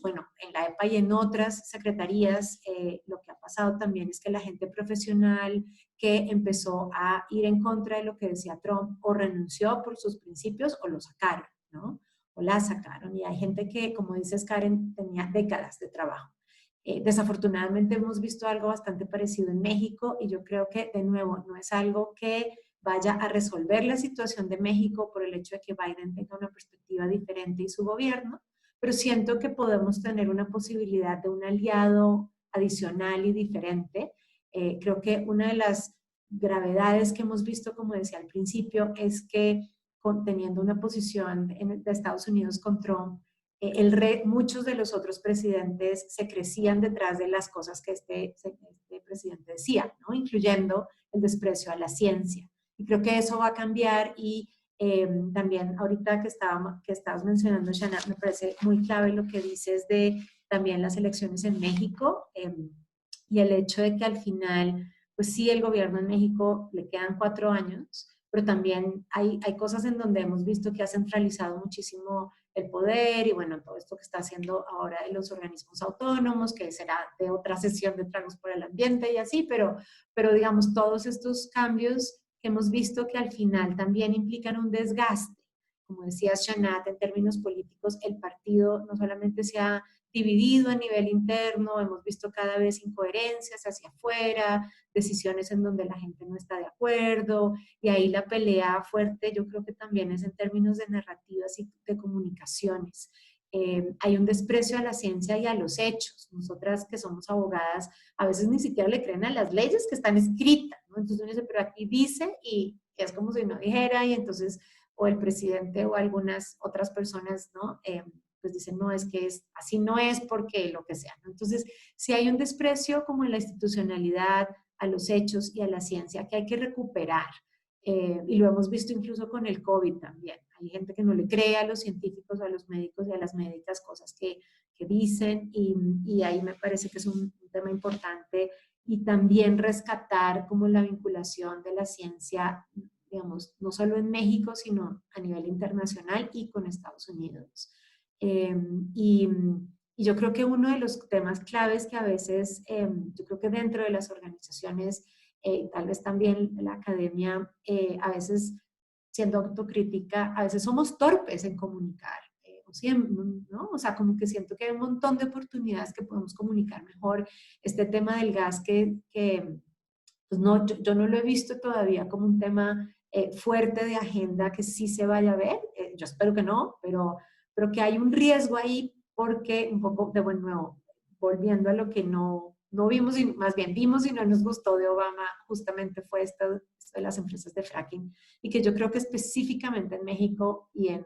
Bueno, en la EPA y en otras secretarías, lo que ha pasado también es que la gente profesional que empezó a ir en contra de lo que decía Trump, o renunció por sus principios o lo sacaron, ¿no? O la sacaron. Y hay gente que, como dices, Karen, tenía décadas de trabajo. Desafortunadamente hemos visto algo bastante parecido en México, y yo creo que, de nuevo, no es algo que vaya a resolver la situación de México por el hecho de que Biden tenga una perspectiva diferente y su gobierno, pero siento que podemos tener una posibilidad de un aliado adicional y diferente. Creo que una de las gravedades que hemos visto, como decía al principio, es que teniendo una posición de Estados Unidos con Trump, muchos de los otros presidentes se crecían detrás de las cosas que este presidente decía, ¿no? Incluyendo el desprecio a la ciencia. Y creo que eso va a cambiar y también ahorita que estabas mencionando, Shana, me parece muy clave lo que dices de también las elecciones en México y el hecho de que al final, pues sí, el gobierno en México le quedan 4 años, pero también hay cosas en donde hemos visto que ha centralizado muchísimo el poder y bueno, todo esto que está haciendo ahora en los organismos autónomos, que será de otra sesión de Tragos por el Ambiente y así, pero digamos, todos estos cambios que hemos visto que al final también implican un desgaste. Como decía Shanat, en términos políticos, el partido no solamente se ha dividido a nivel interno, hemos visto cada vez incoherencias hacia afuera, decisiones en donde la gente no está de acuerdo, y ahí la pelea fuerte yo creo que también es en términos de narrativas y de comunicaciones. Hay un desprecio a la ciencia y a los hechos. Nosotras que somos abogadas a veces ni siquiera le creen a las leyes que están escritas, ¿no? Entonces uno dice, pero aquí dice y es como si no dijera y entonces o el presidente o algunas otras personas, ¿no? Pues dicen, no, es que así no es porque lo que sea, ¿no? Entonces, si hay un desprecio como en la institucionalidad, a los hechos y a la ciencia que hay que recuperar. Y lo hemos visto incluso con el COVID también. Hay gente que no le cree a los científicos, a los médicos y a las médicas cosas que dicen y ahí me parece que es un tema importante y también rescatar como la vinculación de la ciencia, digamos, no solo en México, sino a nivel internacional y con Estados Unidos. Y yo creo que uno de los temas claves que a veces, yo creo que dentro de las organizaciones, tal vez también la academia, a veces siendo autocrítica, a veces somos torpes en comunicar, ¿no? O sea, como que siento que hay un montón de oportunidades que podemos comunicar mejor. Este tema del gas que pues no, yo no lo he visto todavía como un tema fuerte de agenda que sí se vaya a ver, yo espero que no, pero que hay un riesgo ahí porque un poco de buen nuevo, volviendo a lo que no vimos, y más bien vimos y no nos gustó de Obama, justamente fue esto de las empresas de fracking, y que yo creo que específicamente en México y en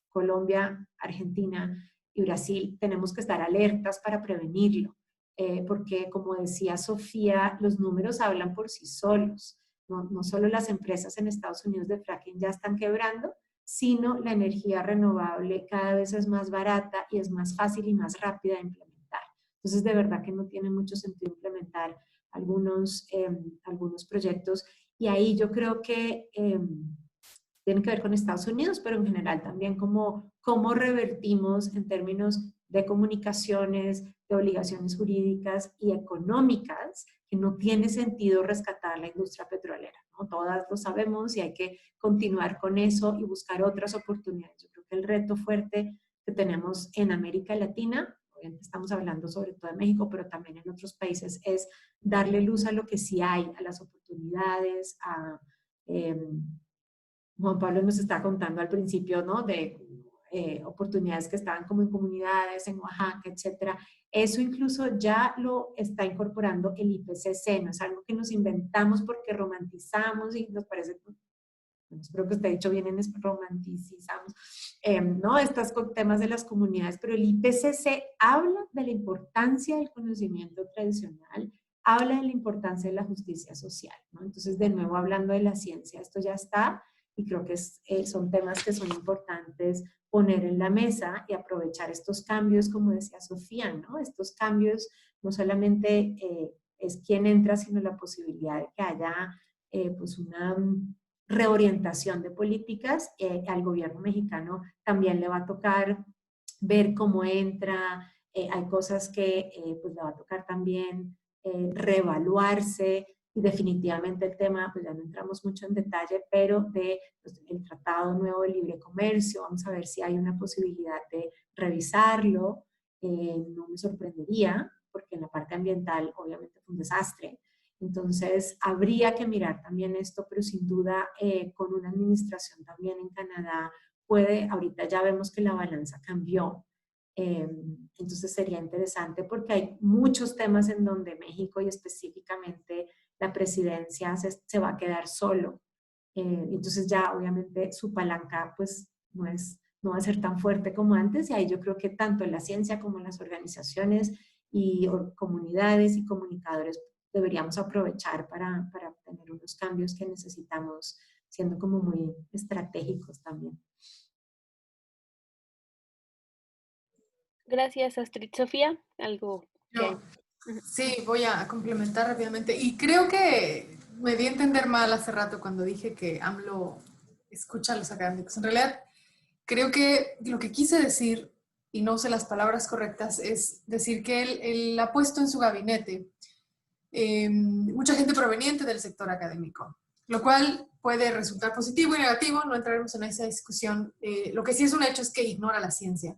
Colombia, Argentina y Brasil tenemos que estar alertas para prevenirlo, porque como decía Sofía, los números hablan por sí solos. No solo las empresas en Estados Unidos de fracking ya están quebrando, sino la energía renovable cada vez es más barata y es más fácil y más rápida de implementar. Entonces, de verdad que no tiene mucho sentido implementar algunos proyectos. Y ahí yo creo que tiene que ver con Estados Unidos, pero en general también cómo revertimos en términos de comunicaciones, de obligaciones jurídicas y económicas, que no tiene sentido rescatar la industria petrolera, ¿no? Todas lo sabemos y hay que continuar con eso y buscar otras oportunidades. Yo creo que el reto fuerte que tenemos en América Latina, obviamente estamos hablando sobre todo de México, pero también en otros países, es darle luz a lo que sí hay, a las oportunidades, Juan Pablo nos está contando al principio, ¿no? De oportunidades que estaban como en comunidades, en Oaxaca, etcétera. Eso incluso ya lo está incorporando el IPCC, no es algo que nos inventamos porque romantizamos y nos parece, espero que esté dicho bien en romanticizamos, ¿no? Estos temas de las comunidades, pero el IPCC habla de la importancia del conocimiento tradicional, habla de la importancia de la justicia social, ¿no? Entonces, de nuevo, hablando de la ciencia, esto ya está y creo que son temas que son importantes poner en la mesa y aprovechar estos cambios, como decía Sofía, ¿no? Estos cambios no solamente es quién entra, sino la posibilidad de que haya pues una reorientación de políticas. Al gobierno mexicano también le va a tocar ver cómo entra, hay cosas que pues le va a tocar también reevaluarse, y definitivamente el tema, pues ya no entramos mucho en detalle, pero pues, el Tratado Nuevo de Libre Comercio, vamos a ver si hay una posibilidad de revisarlo, no me sorprendería, porque en la parte ambiental obviamente fue un desastre. Entonces, habría que mirar también esto, pero sin duda con una administración también en Canadá ahorita ya vemos que la balanza cambió. Entonces sería interesante porque hay muchos temas en donde México y específicamente la presidencia se va a quedar solo. Entonces ya obviamente su palanca pues no es no va a ser tan fuerte como antes, y ahí yo creo que tanto la ciencia como las organizaciones y comunidades y comunicadores deberíamos aprovechar para tener unos cambios que necesitamos, siendo como muy estratégicos también. Gracias, Astrid. Sofía, algo que... Sí, voy a complementar rápidamente. Y creo que me di a entender mal hace rato cuando dije que AMLO escucha a los académicos. En realidad, creo que lo que quise decir, y no usé las palabras correctas, es decir que él ha puesto en su gabinete mucha gente proveniente del sector académico, lo cual puede resultar positivo y negativo, no entraremos en esa discusión. Lo que sí es un hecho es que ignora la ciencia.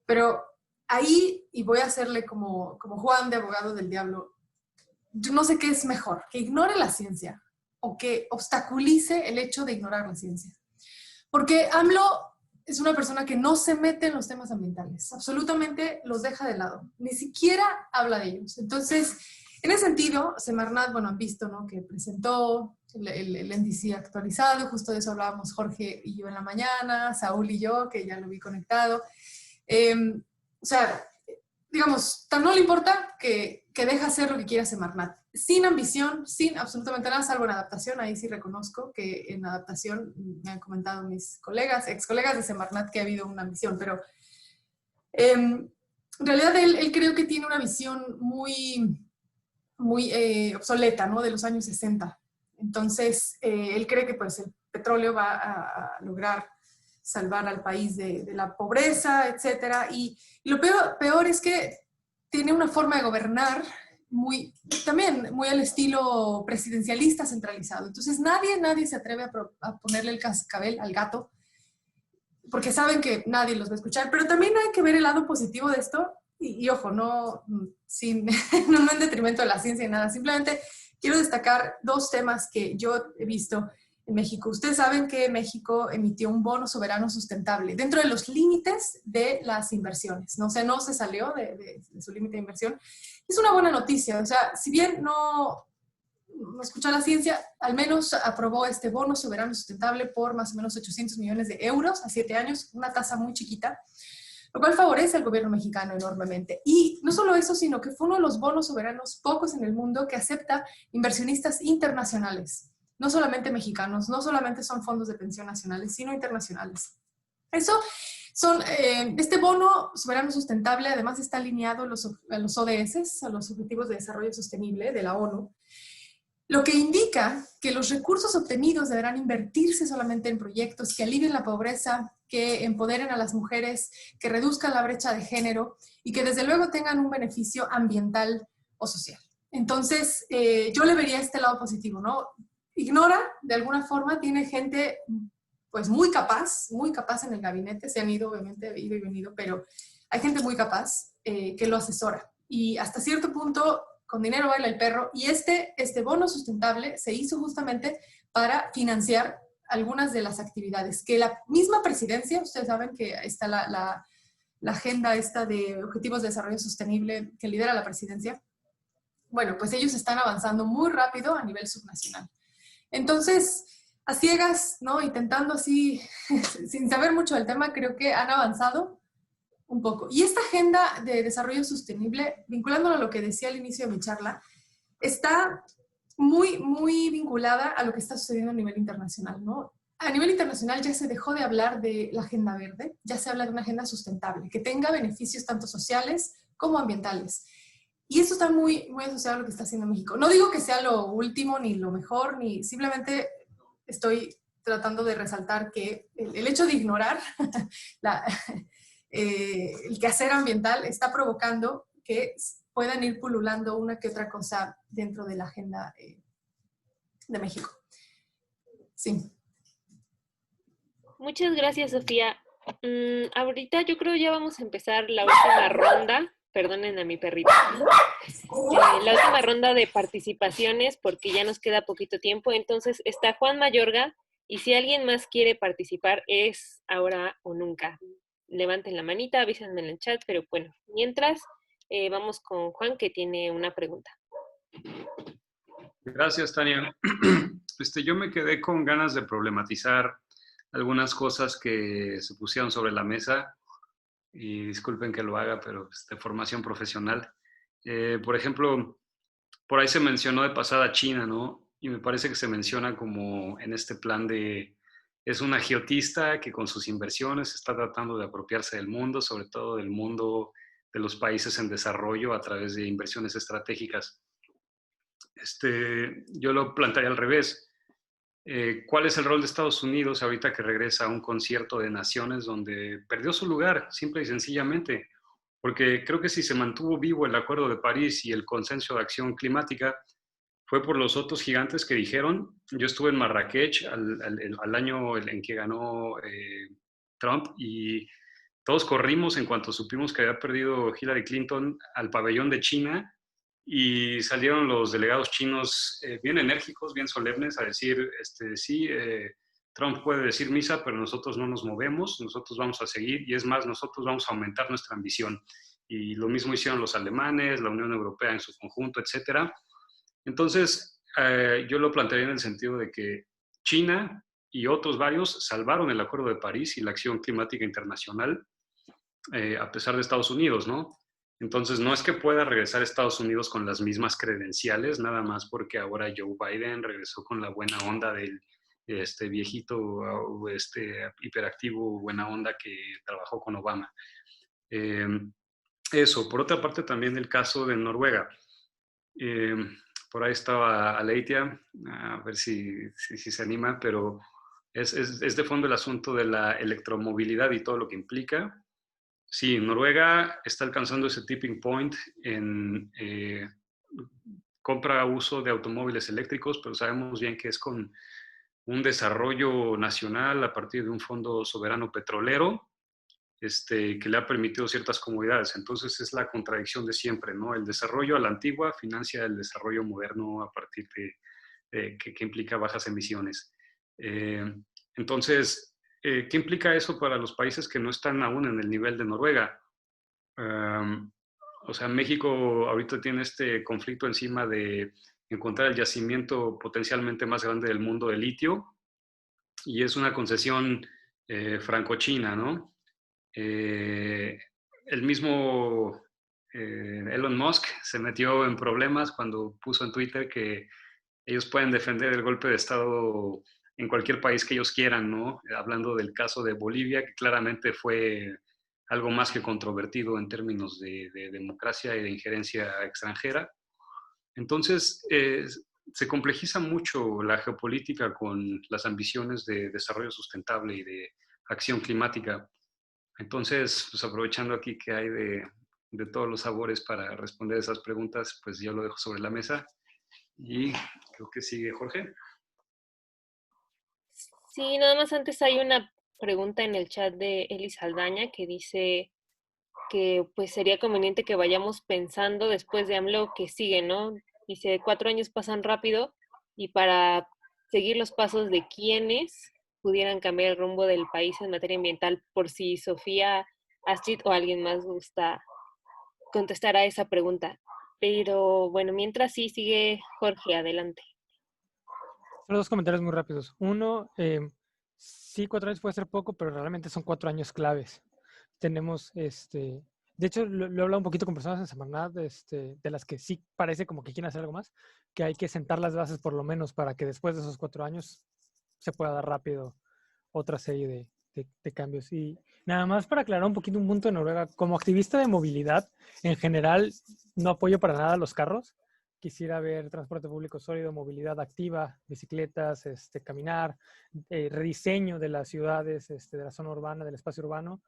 Pero ahí, y voy a hacerle como Juan de abogado del diablo, yo no sé qué es mejor, que ignore la ciencia o que obstaculice el hecho de ignorar la ciencia. Porque AMLO es una persona que no se mete en los temas ambientales, absolutamente los deja de lado, ni siquiera habla de ellos. Entonces, en ese sentido, Semarnat, bueno, han visto, ¿no?, que presentó el NDC actualizado, justo de eso hablábamos Jorge y yo en la mañana, Saúl y yo, que ya lo vi conectado. O sea, digamos, tan no le importa que deja hacer lo que quiera Semarnat, sin ambición, sin absolutamente nada, salvo en adaptación. Ahí sí reconozco que en adaptación me han comentado mis colegas, ex colegas de Semarnat, que ha habido una ambición, pero en realidad él creo que tiene una visión muy obsoleta, ¿no?, de los años 60. Entonces, él cree que pues el petróleo va a lograr salvar al país de la pobreza, etcétera. Y lo peor es que tiene una forma de gobernar también muy al estilo presidencialista centralizado. Entonces nadie se atreve a ponerle el cascabel al gato, porque saben que nadie los va a escuchar. Pero también hay que ver el lado positivo de esto, y ojo, no en detrimento de la ciencia y nada, simplemente quiero destacar dos temas que yo he visto en México. Ustedes saben que México emitió un bono soberano sustentable dentro de los límites de las inversiones, ¿no? O sea, no se salió de su límite de inversión. Es una buena noticia. O sea, si bien no escucha la ciencia, al menos aprobó este bono soberano sustentable por más o menos 800 millones de euros a 7 años, una tasa muy chiquita, lo cual favorece al gobierno mexicano enormemente. Y no solo eso, sino que fue uno de los bonos soberanos pocos en el mundo que acepta inversionistas internacionales. No solamente mexicanos, no solamente son fondos de pensión nacionales, sino internacionales. Este bono soberano sustentable además está alineado a los ODS, a los Objetivos de Desarrollo Sostenible de la ONU, lo que indica que los recursos obtenidos deberán invertirse solamente en proyectos que alivien la pobreza, que empoderen a las mujeres, que reduzcan la brecha de género y que desde luego tengan un beneficio ambiental o social. Entonces, yo le vería este lado positivo, ¿no? Ignora, de alguna forma, tiene gente pues muy capaz en el gabinete, se han ido, obviamente, ido y venido, pero hay gente muy capaz que lo asesora. Y hasta cierto punto, con dinero baila el perro, y este bono sustentable se hizo justamente para financiar algunas de las actividades que la misma presidencia, ustedes saben que está la agenda esta de Objetivos de Desarrollo Sostenible que lidera la presidencia. Bueno, pues ellos están avanzando muy rápido a nivel subnacional. Entonces, a ciegas, ¿no?, intentando así, sin saber mucho del tema, creo que han avanzado un poco. Y esta agenda de desarrollo sostenible, vinculándolo a lo que decía al inicio de mi charla, está muy vinculada a lo que está sucediendo a nivel internacional, ¿no? A nivel internacional ya se dejó de hablar de la agenda verde, ya se habla de una agenda sustentable, que tenga beneficios tanto sociales como ambientales. Y eso está muy asociado a lo que está haciendo México. No digo que sea lo último, ni lo mejor, ni simplemente estoy tratando de resaltar que el hecho de ignorar el quehacer ambiental está provocando que puedan ir pululando una que otra cosa dentro de la agenda de México. Sí. Muchas gracias, Sofía. Ahorita yo creo ya vamos a empezar la última ronda. Perdonen a mi perrito. La última ronda de participaciones, porque ya nos queda poquito tiempo. Entonces está Juan Mayorga, y si alguien más quiere participar es ahora o nunca. Levanten la manita, avísenme en el chat, pero bueno, mientras vamos con Juan, que tiene una pregunta. Gracias, Tania. Yo me quedé con ganas de problematizar algunas cosas que se pusieron sobre la mesa, y disculpen que lo haga, pero de formación profesional. Por ejemplo, por ahí se mencionó de pasada China, ¿no? Y me parece que se menciona como en este plan de, es un agiotista que con sus inversiones está tratando de apropiarse del mundo, sobre todo del mundo de los países en desarrollo a través de inversiones estratégicas. Yo lo plantearía al revés. ¿Cuál es el rol de Estados Unidos ahorita que regresa a un concierto de naciones donde perdió su lugar, simple y sencillamente? Porque creo que si se mantuvo vivo el Acuerdo de París y el consenso de acción climática, fue por los otros gigantes que dijeron. Yo estuve en Marrakech al año en que ganó Trump, y todos corrimos en cuanto supimos que había perdido Hillary Clinton al pabellón de China, y salieron los delegados chinos bien enérgicos, bien solemnes a decir, sí, Trump puede decir misa, pero nosotros no nos movemos, nosotros vamos a seguir, y es más, nosotros vamos a aumentar nuestra ambición. Y lo mismo hicieron los alemanes, la Unión Europea en su conjunto, etcétera. Entonces, yo lo plantearía en el sentido de que China y otros varios salvaron el Acuerdo de París y la acción climática internacional, a pesar de Estados Unidos, ¿no? Entonces, no es que pueda regresar a Estados Unidos con las mismas credenciales, nada más porque ahora Joe Biden regresó con la buena onda del viejito, hiperactivo, buena onda que trabajó con Obama. Eso, por otra parte, también el caso de Noruega. Por ahí estaba Aleitia, a ver si se anima, pero es de fondo el asunto de la electromovilidad y todo lo que implica. Sí, Noruega está alcanzando ese tipping point en compra uso de automóviles eléctricos, pero sabemos bien que es con un desarrollo nacional a partir de un fondo soberano petrolero, que le ha permitido ciertas comodidades. Entonces es la contradicción de siempre, ¿no? El desarrollo a la antigua financia el desarrollo moderno a partir de que implica bajas emisiones. Entonces, ¿qué implica eso para los países que no están aún en el nivel de Noruega? O sea, México ahorita tiene este conflicto encima de encontrar el yacimiento potencialmente más grande del mundo de litio, y es una concesión franco-china, ¿no? El mismo Elon Musk se metió en problemas cuando puso en Twitter que ellos pueden defender el golpe de Estado en cualquier país que ellos quieran, ¿no? Hablando del caso de Bolivia, que claramente fue algo más que controvertido en términos de democracia y de injerencia extranjera. Entonces, se complejiza mucho la geopolítica con las ambiciones de desarrollo sustentable y de acción climática. Entonces, pues aprovechando aquí que hay de todos los sabores para responder esas preguntas, pues yo lo dejo sobre la mesa y creo que sigue Jorge. Sí, nada más antes hay una pregunta en el chat de Eli Saldaña que dice que pues sería conveniente que vayamos pensando después de AMLO que sigue, ¿no? Dice, 4 años pasan rápido y para seguir los pasos de quienes pudieran cambiar el rumbo del país en materia ambiental, por si Sofía, Astrid o alguien más gusta contestar a esa pregunta. Pero bueno, mientras sí sigue Jorge, adelante. Solo dos comentarios muy rápidos. Uno, sí, 4 años puede ser poco, pero realmente son 4 años claves. Tenemos, de hecho, lo he hablado un poquito con personas en Semarnat, de las que sí parece como que quieren hacer algo más, que hay que sentar las bases por lo menos para que después de esos 4 años se pueda dar rápido otra serie de cambios. Y nada más para aclarar un poquito un punto de Noruega, como activista de movilidad, en general no apoyo para nada los carros. Quisiera ver transporte público sólido, movilidad activa, bicicletas, caminar, rediseño de las ciudades, de la zona urbana, del espacio urbano.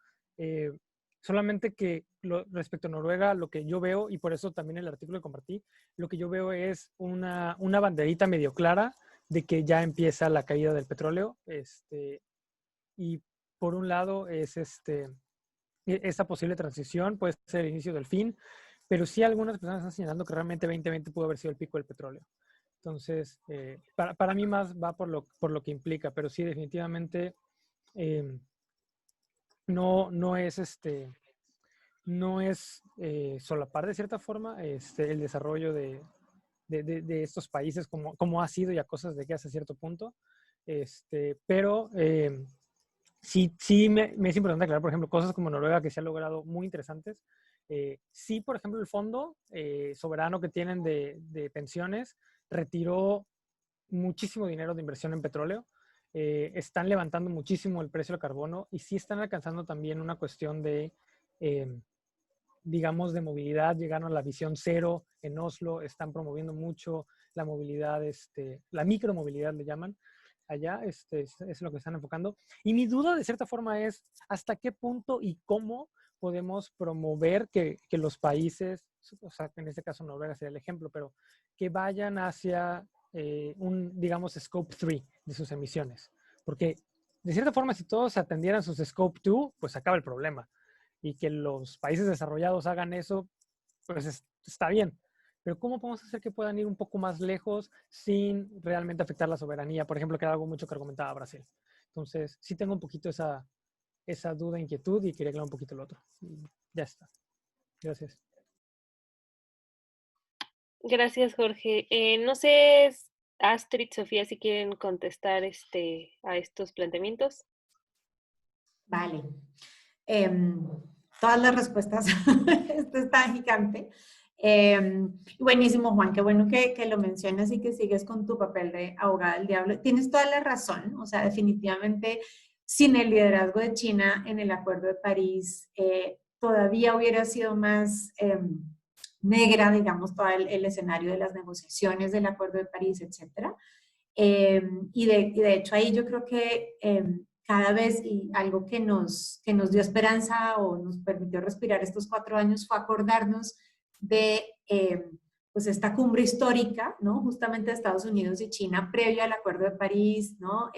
Solamente que respecto a Noruega, lo que yo veo, y por eso también el artículo que compartí, lo que yo veo es una banderita medio clara de que ya empieza la caída del petróleo. Y por un lado es esa posible transición, puede ser el inicio del fin, pero sí algunas personas están señalando que realmente 2020 pudo haber sido el pico del petróleo. Entonces, para mí más va por lo que implica, pero sí definitivamente no es solapar de cierta forma el desarrollo de estos países como ha sido ya cosas de que hace cierto punto, pero sí me es importante aclarar, por ejemplo, cosas como Noruega que se han logrado muy interesantes. Sí, por ejemplo, el fondo soberano que tienen de pensiones retiró muchísimo dinero de inversión en petróleo. Están levantando muchísimo el precio del carbono y sí están alcanzando también una cuestión de, digamos, de movilidad. Llegaron a la visión cero en Oslo, están promoviendo mucho la movilidad, la micromovilidad le llaman. Allá es lo que están enfocando. Y mi duda, de cierta forma, es hasta qué punto y cómo podemos promover que los países, o sea, en este caso Noruega sería el ejemplo, pero que vayan hacia digamos, Scope 3 de sus emisiones. Porque, de cierta forma, si todos atendieran sus Scope 2, pues acaba el problema. Y que los países desarrollados hagan eso, pues está bien. Pero ¿cómo podemos hacer que puedan ir un poco más lejos sin realmente afectar la soberanía? Por ejemplo, que era algo mucho que argumentaba Brasil. Entonces, sí tengo un poquito esa duda, inquietud, y quería aclarar un poquito el otro. Y ya está. Gracias. Gracias, Jorge. No sé, Astrid, Sofía, si quieren contestar a estos planteamientos. Vale. Todas las respuestas. Esto está gigante. Buenísimo, Juan. Qué bueno que lo mencionas y que sigues con tu papel de abogada del diablo. Tienes toda la razón. O sea, definitivamente, sin el liderazgo de China en el Acuerdo de París, todavía hubiera sido más negra, digamos, todo el escenario de las negociaciones del Acuerdo de París, etcétera. Y de hecho ahí yo creo que cada vez, y algo que nos dio esperanza o nos permitió respirar estos 4 años fue acordarnos de pues esta cumbre histórica, ¿no? Justamente de Estados Unidos y China previo al Acuerdo de París, ¿no?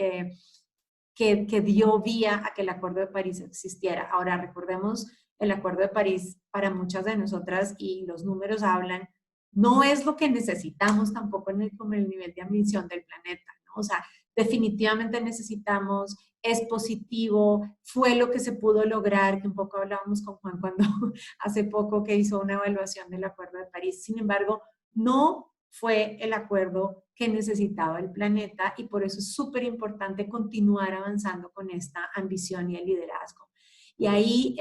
Que dio vía a que el Acuerdo de París existiera. Ahora recordemos, el Acuerdo de París para muchas de nosotras, y los números hablan, no es lo que necesitamos tampoco como el nivel de ambición del planeta, ¿no? O sea, definitivamente necesitamos, es positivo, fue lo que se pudo lograr, que un poco hablábamos con Juan cuando hace poco que hizo una evaluación del Acuerdo de París. Sin embargo, no fue el acuerdo que necesitaba el planeta y por eso es súper importante continuar avanzando con esta ambición y el liderazgo. Y ahí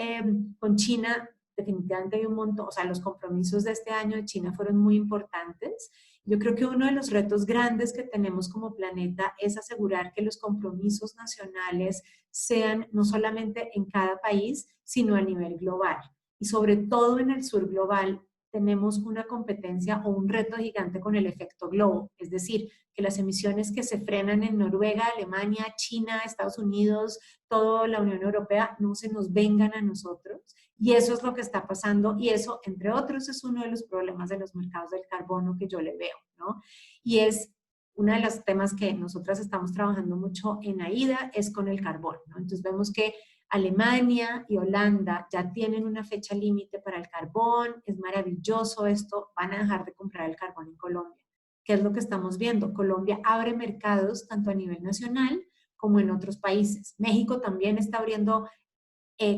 con China definitivamente hay un montón, o sea, los compromisos de este año de China fueron muy importantes. Yo creo que uno de los retos grandes que tenemos como planeta es asegurar que los compromisos nacionales sean no solamente en cada país, sino a nivel global. Y sobre todo en el sur global tenemos una competencia o un reto gigante con el efecto globo, es decir, que las emisiones que se frenan en Noruega, Alemania, China, Estados Unidos, toda la Unión Europea, no se nos vengan a nosotros. Y eso es lo que está pasando y eso, entre otros, es uno de los problemas de los mercados del carbono que yo le veo, ¿no? Y es uno de los temas que nosotras estamos trabajando mucho en AIDA, es con el carbón, ¿no? Entonces vemos que Alemania y Holanda ya tienen una fecha límite para el carbón, es maravilloso esto, van a dejar de comprar el carbón en Colombia. ¿Qué es lo que estamos viendo? Colombia abre mercados tanto a nivel nacional como en otros países. México también está abriendo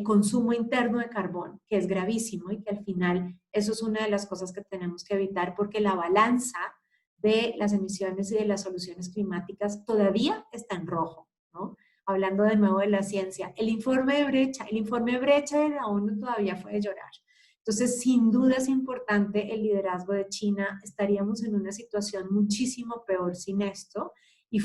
consumo interno de carbón, que es gravísimo y que al final eso es una de las cosas que tenemos que evitar porque la balanza de las emisiones y de las soluciones climáticas todavía está en rojo, ¿no? Hablando de nuevo de la ciencia, el informe de brecha de la ONU todavía fue de llorar. Entonces, sin duda es importante el liderazgo de China. Estaríamos en una situación muchísimo peor sin esto. Y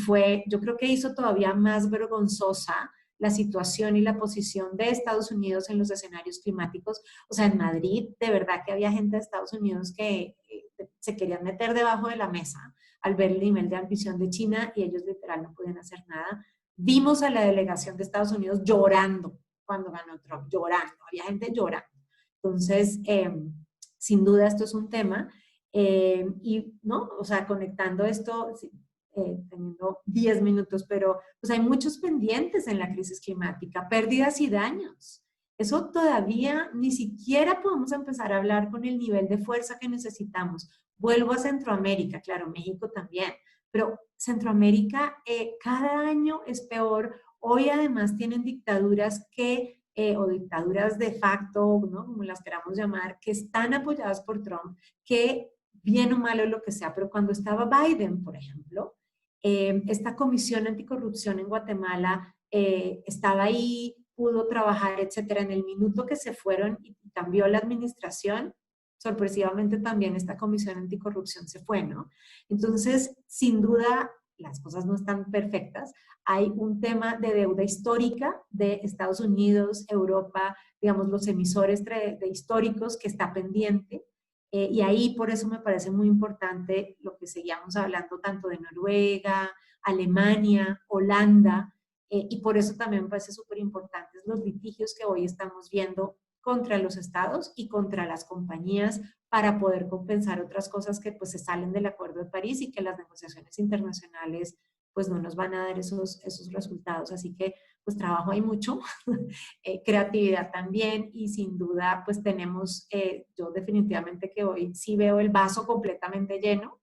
yo creo que hizo todavía más vergonzosa la situación y la posición de Estados Unidos en los escenarios climáticos. O sea, en Madrid, de verdad que había gente de Estados Unidos que se querían meter debajo de la mesa al ver el nivel de ambición de China y ellos literal no podían hacer nada. Vimos a la delegación de Estados Unidos llorando cuando ganó Trump, llorando, había gente llorando. Entonces, sin duda esto es un tema y, ¿no? O sea, conectando esto, teniendo 10 minutos, pero pues hay muchos pendientes en la crisis climática, pérdidas y daños. Eso todavía ni siquiera podemos empezar a hablar con el nivel de fuerza que necesitamos. Vuelvo a Centroamérica, claro, México también, pero Centroamérica cada año es peor. Hoy además tienen dictaduras o dictaduras de facto, ¿no? Como las queramos llamar, que están apoyadas por Trump, que bien o malo lo que sea, pero cuando estaba Biden, por ejemplo, esta comisión anticorrupción en Guatemala estaba ahí, pudo trabajar, etcétera. En el minuto que se fueron y cambió la administración, sorpresivamente también esta comisión anticorrupción se fue, ¿no? Entonces, sin duda, las cosas no están perfectas. Hay un tema de deuda histórica de Estados Unidos, Europa, digamos, los emisores de históricos que está pendiente. Y ahí por eso me parece muy importante lo que seguíamos hablando tanto de Noruega, Alemania, Holanda, y por eso también me parece súper importantes los litigios que hoy estamos viendo contra los estados y contra las compañías para poder compensar otras cosas que pues se salen del Acuerdo de París y que las negociaciones internacionales pues no nos van a dar esos resultados. Así que pues trabajo hay mucho, creatividad también, y sin duda pues tenemos, yo definitivamente que hoy sí veo el vaso completamente lleno,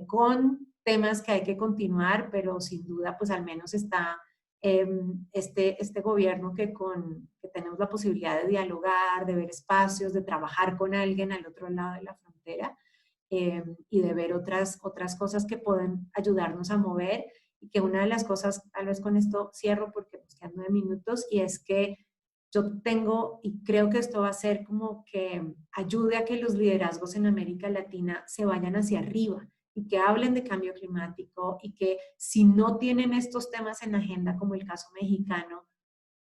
con temas que hay que continuar, pero sin duda pues al menos está este gobierno que tenemos la posibilidad de dialogar, de ver espacios, de trabajar con alguien al otro lado de la frontera, y de ver otras cosas que pueden ayudarnos a mover. Y que una de las cosas, tal vez con esto cierro porque nos quedan 9 minutos, y es que yo tengo, y creo que esto va a ser como que ayude a que los liderazgos en América Latina se vayan hacia arriba y que hablen de cambio climático, y que si no tienen estos temas en agenda, como el caso mexicano,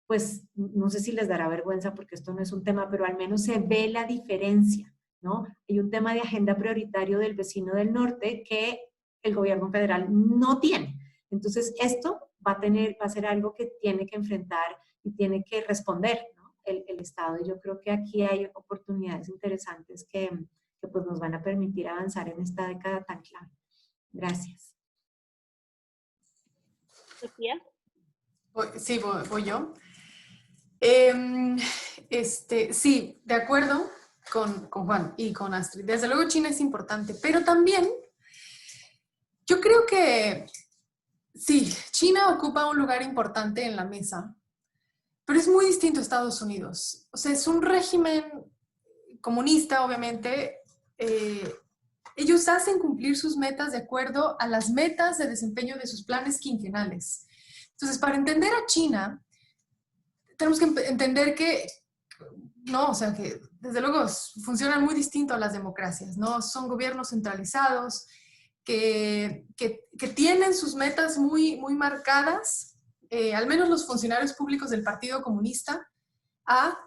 pues no sé si les dará vergüenza porque esto no es un tema, pero al menos se ve la diferencia, ¿no? Hay un tema de agenda prioritario del vecino del norte que el gobierno federal no tiene. Entonces, esto va a ser algo que tiene que enfrentar y tiene que responder, ¿no? el Estado. Y yo creo que aquí hay oportunidades interesantes que pues nos van a permitir avanzar en esta década tan clave. Gracias. Sofía. Sí, voy yo. Sí, de acuerdo con Juan y con Astrid. Desde luego China es importante, pero también yo creo que sí, China ocupa un lugar importante en la mesa, pero es muy distinto a Estados Unidos. O sea, es un régimen comunista, obviamente. Ellos hacen cumplir sus metas de acuerdo a las metas de desempeño de sus planes quinquenales. Entonces, para entender a China, tenemos que entender que, no, o sea, que desde luego funcionan muy distinto a las democracias, ¿no? Son gobiernos centralizados que tienen sus metas muy, muy marcadas, al menos los funcionarios públicos del Partido Comunista, a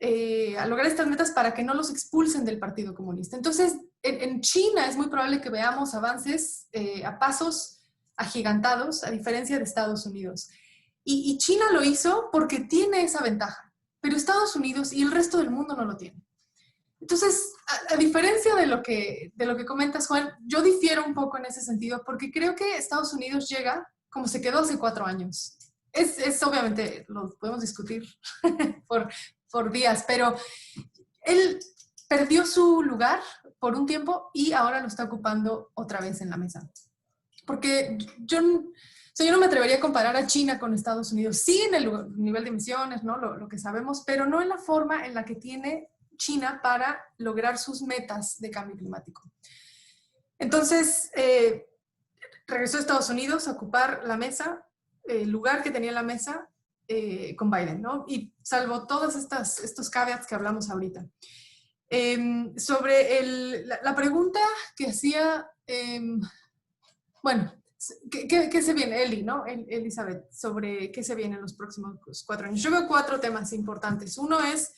lograr estas metas para que no los expulsen del Partido Comunista. Entonces, en China es muy probable que veamos avances a pasos agigantados, a diferencia de Estados Unidos. Y China lo hizo porque tiene esa ventaja, pero Estados Unidos y el resto del mundo no lo tienen. Entonces, a diferencia de lo que comentas, Juan, yo difiero un poco en ese sentido, porque creo que Estados Unidos llega como se quedó hace 4 años. Es obviamente, lo podemos discutir por días, pero él perdió su lugar por un tiempo y ahora lo está ocupando otra vez en la mesa. Porque yo no me atrevería a comparar a China con Estados Unidos. Sí en el nivel de emisiones, ¿no? Lo que sabemos, pero no en la forma en la que tiene China para lograr sus metas de cambio climático. Entonces, regresó a Estados Unidos a ocupar la mesa, el lugar que tenía en la mesa con Biden, ¿no? Y salvo todos estos caveats que hablamos ahorita. Sobre la pregunta que hacía, bueno, ¿qué se viene? Eli, ¿no? Elizabeth, sobre qué se viene en los próximos 4 años. Yo veo 4 temas importantes. Uno es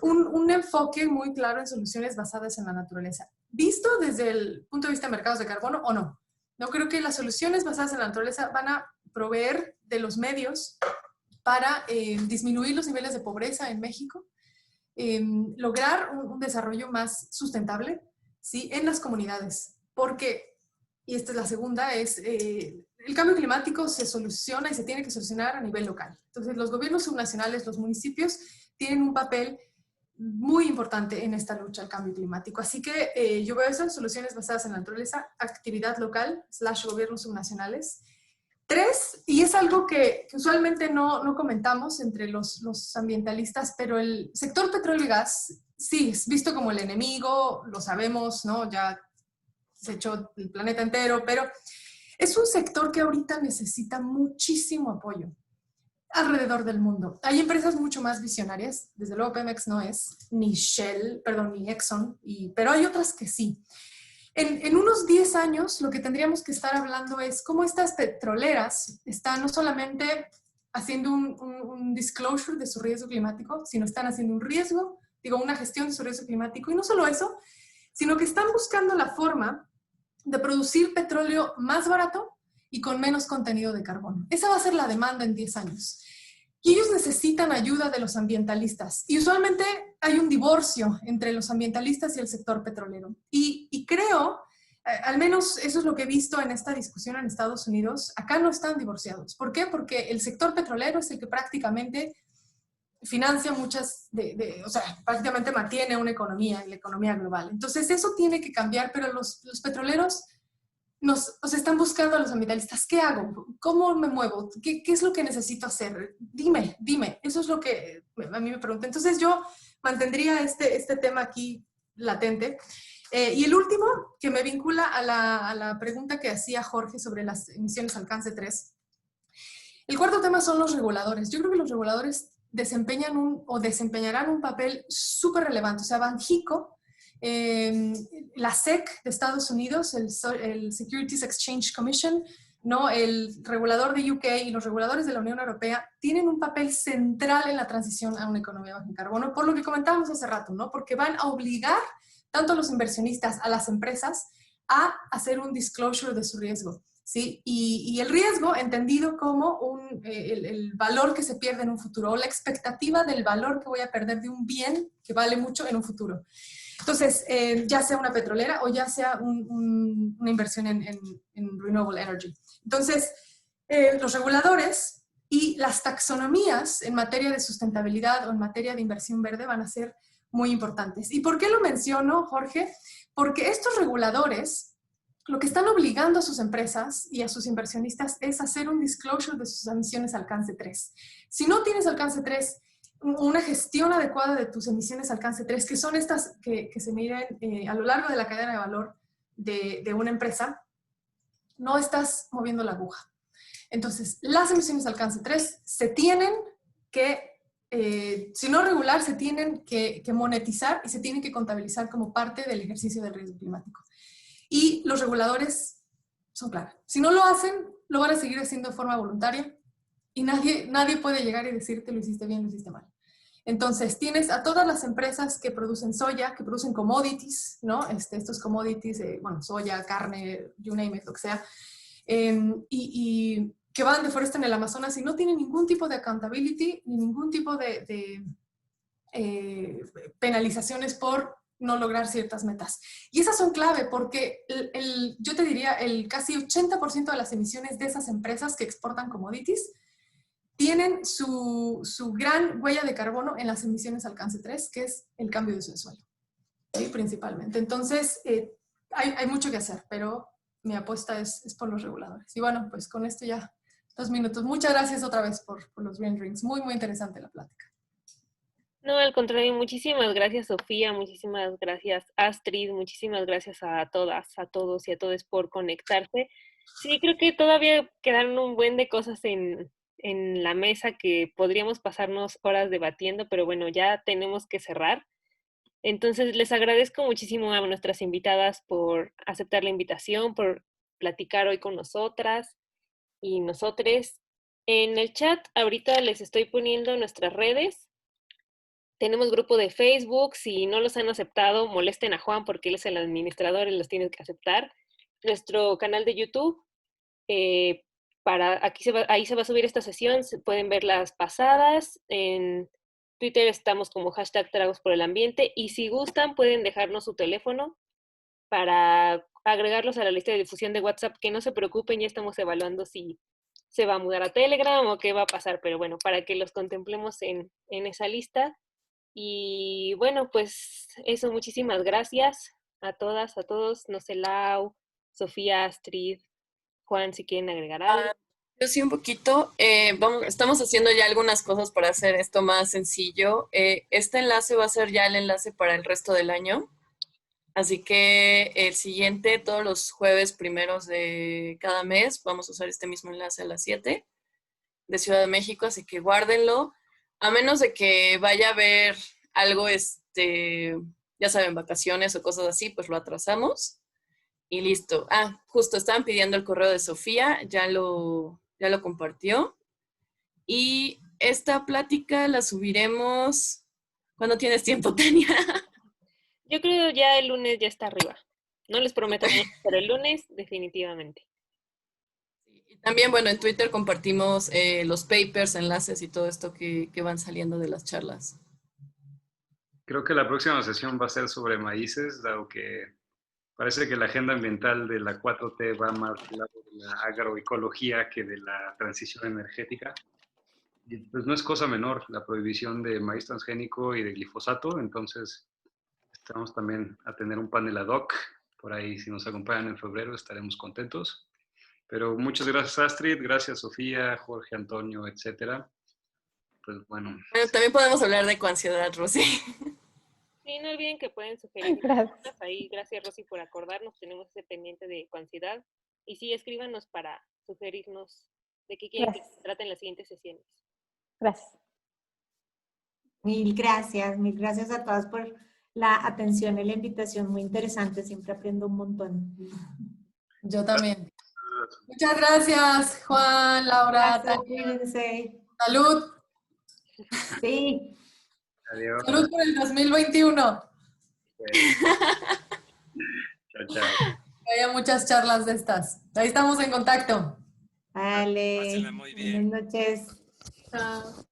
un enfoque muy claro en soluciones basadas en la naturaleza. Visto desde el punto de vista de mercados de carbono o no. No creo que las soluciones basadas en la naturaleza van a proveer de los medios para disminuir los niveles de pobreza en México, lograr un desarrollo más sustentable, ¿sí? En las comunidades. Porque, y esta es la segunda, el cambio climático se soluciona y se tiene que solucionar a nivel local. Entonces, los gobiernos subnacionales, los municipios, tienen un papel muy importante en esta lucha al cambio climático. Así que yo veo esas soluciones basadas en la naturaleza, actividad local, / gobiernos subnacionales. 3, y es algo que usualmente no comentamos entre los ambientalistas, pero el sector petróleo y gas, sí, es visto como el enemigo, lo sabemos, ¿no? Ya se echó el planeta entero, pero es un sector que ahorita necesita muchísimo apoyo. alrededor del mundo. Hay empresas mucho más visionarias, desde luego Pemex no es, ni Shell, perdón, ni Exxon, pero hay otras que sí. En unos 10 años lo que tendríamos que estar hablando es cómo estas petroleras están no solamente haciendo un disclosure de su riesgo climático, sino están haciendo una gestión de su riesgo climático, y no solo eso, sino que están buscando la forma de producir petróleo más barato y con menos contenido de carbono. Esa va a ser la demanda en 10 años. Y ellos necesitan ayuda de los ambientalistas. Y usualmente hay un divorcio entre los ambientalistas y el sector petrolero. Y creo, al menos eso es lo que he visto en esta discusión en Estados Unidos, acá no están divorciados. ¿Por qué? Porque el sector petrolero es el que prácticamente financia o sea, prácticamente mantiene una economía, la economía global. Entonces eso tiene que cambiar, pero los petroleros están buscando a los ambientalistas. ¿Qué hago? ¿Cómo me muevo? ¿Qué es lo que necesito hacer? Dime. Eso es lo que a mí me preguntan. Entonces yo mantendría este tema aquí latente. Y el último, que me vincula a la pregunta que hacía Jorge sobre las emisiones alcance 3. El cuarto tema son los reguladores. Yo creo que los reguladores desempeñarán un papel súper relevante. O sea, Banxico, la SEC de Estados Unidos, el Securities Exchange Commission, ¿no? El regulador de UK y los reguladores de la Unión Europea tienen un papel central en la transición a una economía baja en carbono, por lo que comentábamos hace rato, ¿no? Porque van a obligar tanto a los inversionistas, a las empresas, a hacer un disclosure de su riesgo, ¿sí? Y el riesgo entendido como el valor que se pierde en un futuro, o la expectativa del valor que voy a perder de un bien que vale mucho en un futuro. Entonces, ya sea una petrolera o ya sea una inversión en renewable energy. Entonces, los reguladores y las taxonomías en materia de sustentabilidad o en materia de inversión verde van a ser muy importantes. ¿Y por qué lo menciono, Jorge? Porque estos reguladores lo que están obligando a sus empresas y a sus inversionistas es hacer un disclosure de sus emisiones alcance 3. Si no tienes alcance 3, una gestión adecuada de tus emisiones alcance 3, que son estas que se miden a lo largo de la cadena de valor de una empresa, no estás moviendo la aguja. Entonces, las emisiones alcance 3 se tienen que, si no regular, se tienen que monetizar y se tienen que contabilizar como parte del ejercicio del riesgo climático. Y los reguladores son claros. Si no lo hacen, lo van a seguir haciendo de forma voluntaria y nadie puede llegar y decirte lo hiciste bien, lo hiciste mal. Entonces, tienes a todas las empresas que producen soya, que producen commodities, ¿no? Estos commodities, soya, carne, you name it, lo que sea, y que van, deforestan el Amazonas y no tienen ningún tipo de accountability ni ningún tipo de penalizaciones por no lograr ciertas metas. Y esas son clave porque yo te diría el casi 80% de las emisiones de esas empresas que exportan commodities tienen su gran huella de carbono en las emisiones alcance 3, que es el cambio de uso de suelo, ¿sí? Principalmente. Entonces, hay mucho que hacer, pero mi apuesta es por los reguladores. Y bueno, pues con esto ya 2 minutos. Muchas gracias otra vez por los green drinks. Muy, muy interesante la plática. No, al contrario, muchísimas gracias, Sofía, muchísimas gracias, Astrid, muchísimas gracias a todas, a todos y a todos por conectarse. Sí, creo que todavía quedaron un buen de cosas en la mesa que podríamos pasarnos horas debatiendo, pero bueno, ya tenemos que cerrar. Entonces, les agradezco muchísimo a nuestras invitadas por aceptar la invitación, por platicar hoy con nosotras y nosotres. En el chat ahorita les estoy poniendo nuestras redes. Tenemos grupo de Facebook, si no los han aceptado, molesten a Juan porque él es el administrador y los tiene que aceptar. Nuestro canal de YouTube, ahí se va a subir esta sesión, se pueden ver las pasadas. En Twitter estamos como #Tragos por el Ambiente y si gustan pueden dejarnos su teléfono para agregarlos a la lista de difusión de WhatsApp, que no se preocupen, ya estamos evaluando si se va a mudar a Telegram o qué va a pasar, pero bueno, para que los contemplemos en esa lista. Y bueno, pues eso, muchísimas gracias a todas, a todos, Nocelau, Sofía, Astrid, Juan, si quieren agregar algo. Yo sí un poquito. Estamos haciendo ya algunas cosas para hacer esto más sencillo. Este enlace va a ser ya el enlace para el resto del año. Así que el siguiente, todos los jueves primeros de cada mes, vamos a usar este mismo enlace a las 7. de Ciudad de México, así que guárdenlo. A menos de que vaya a haber algo, ya saben, vacaciones o cosas así, pues lo atrasamos y listo. Ah, justo estaban pidiendo el correo de Sofía, ya lo compartió. Y esta plática la subiremos. ¿Cuándo tienes tiempo, Tania? Yo creo ya el lunes ya está arriba. No les prometo mucho, pero el lunes definitivamente. Y también, bueno, en Twitter compartimos los papers, enlaces y todo esto que van saliendo de las charlas. Creo que la próxima sesión va a ser sobre maíces, dado que parece que la agenda ambiental de la 4T va más del lado de la agroecología que de la transición energética. Y pues no es cosa menor la prohibición de maíz transgénico y de glifosato, entonces estamos también a tener un panel ad hoc. Por ahí, si nos acompañan en febrero, estaremos contentos. Pero muchas gracias, Astrid, gracias, Sofía, Jorge, Antonio, etcétera. Pues bueno. Bueno, también podemos hablar de coansiedad, Rosy. Sí, no olviden que pueden sugerir preguntas ahí. Gracias, Rosy, por acordarnos. Tenemos ese pendiente de coansiedad. Y sí, escríbanos para sugerirnos de qué quieren que se traten las siguientes sesiones. Gracias. Mil gracias a todas por la atención y la invitación, muy interesante, siempre aprendo un montón. Yo también. Muchas gracias, Juan, Laura, Gracias, Tania. cuídense. Salud. Sí. Adiós. Salud por el 2021. Chao, chao. Que haya muchas charlas de estas. Ahí estamos en contacto. Vale. Pásenla muy bien. Buenas noches. Chao.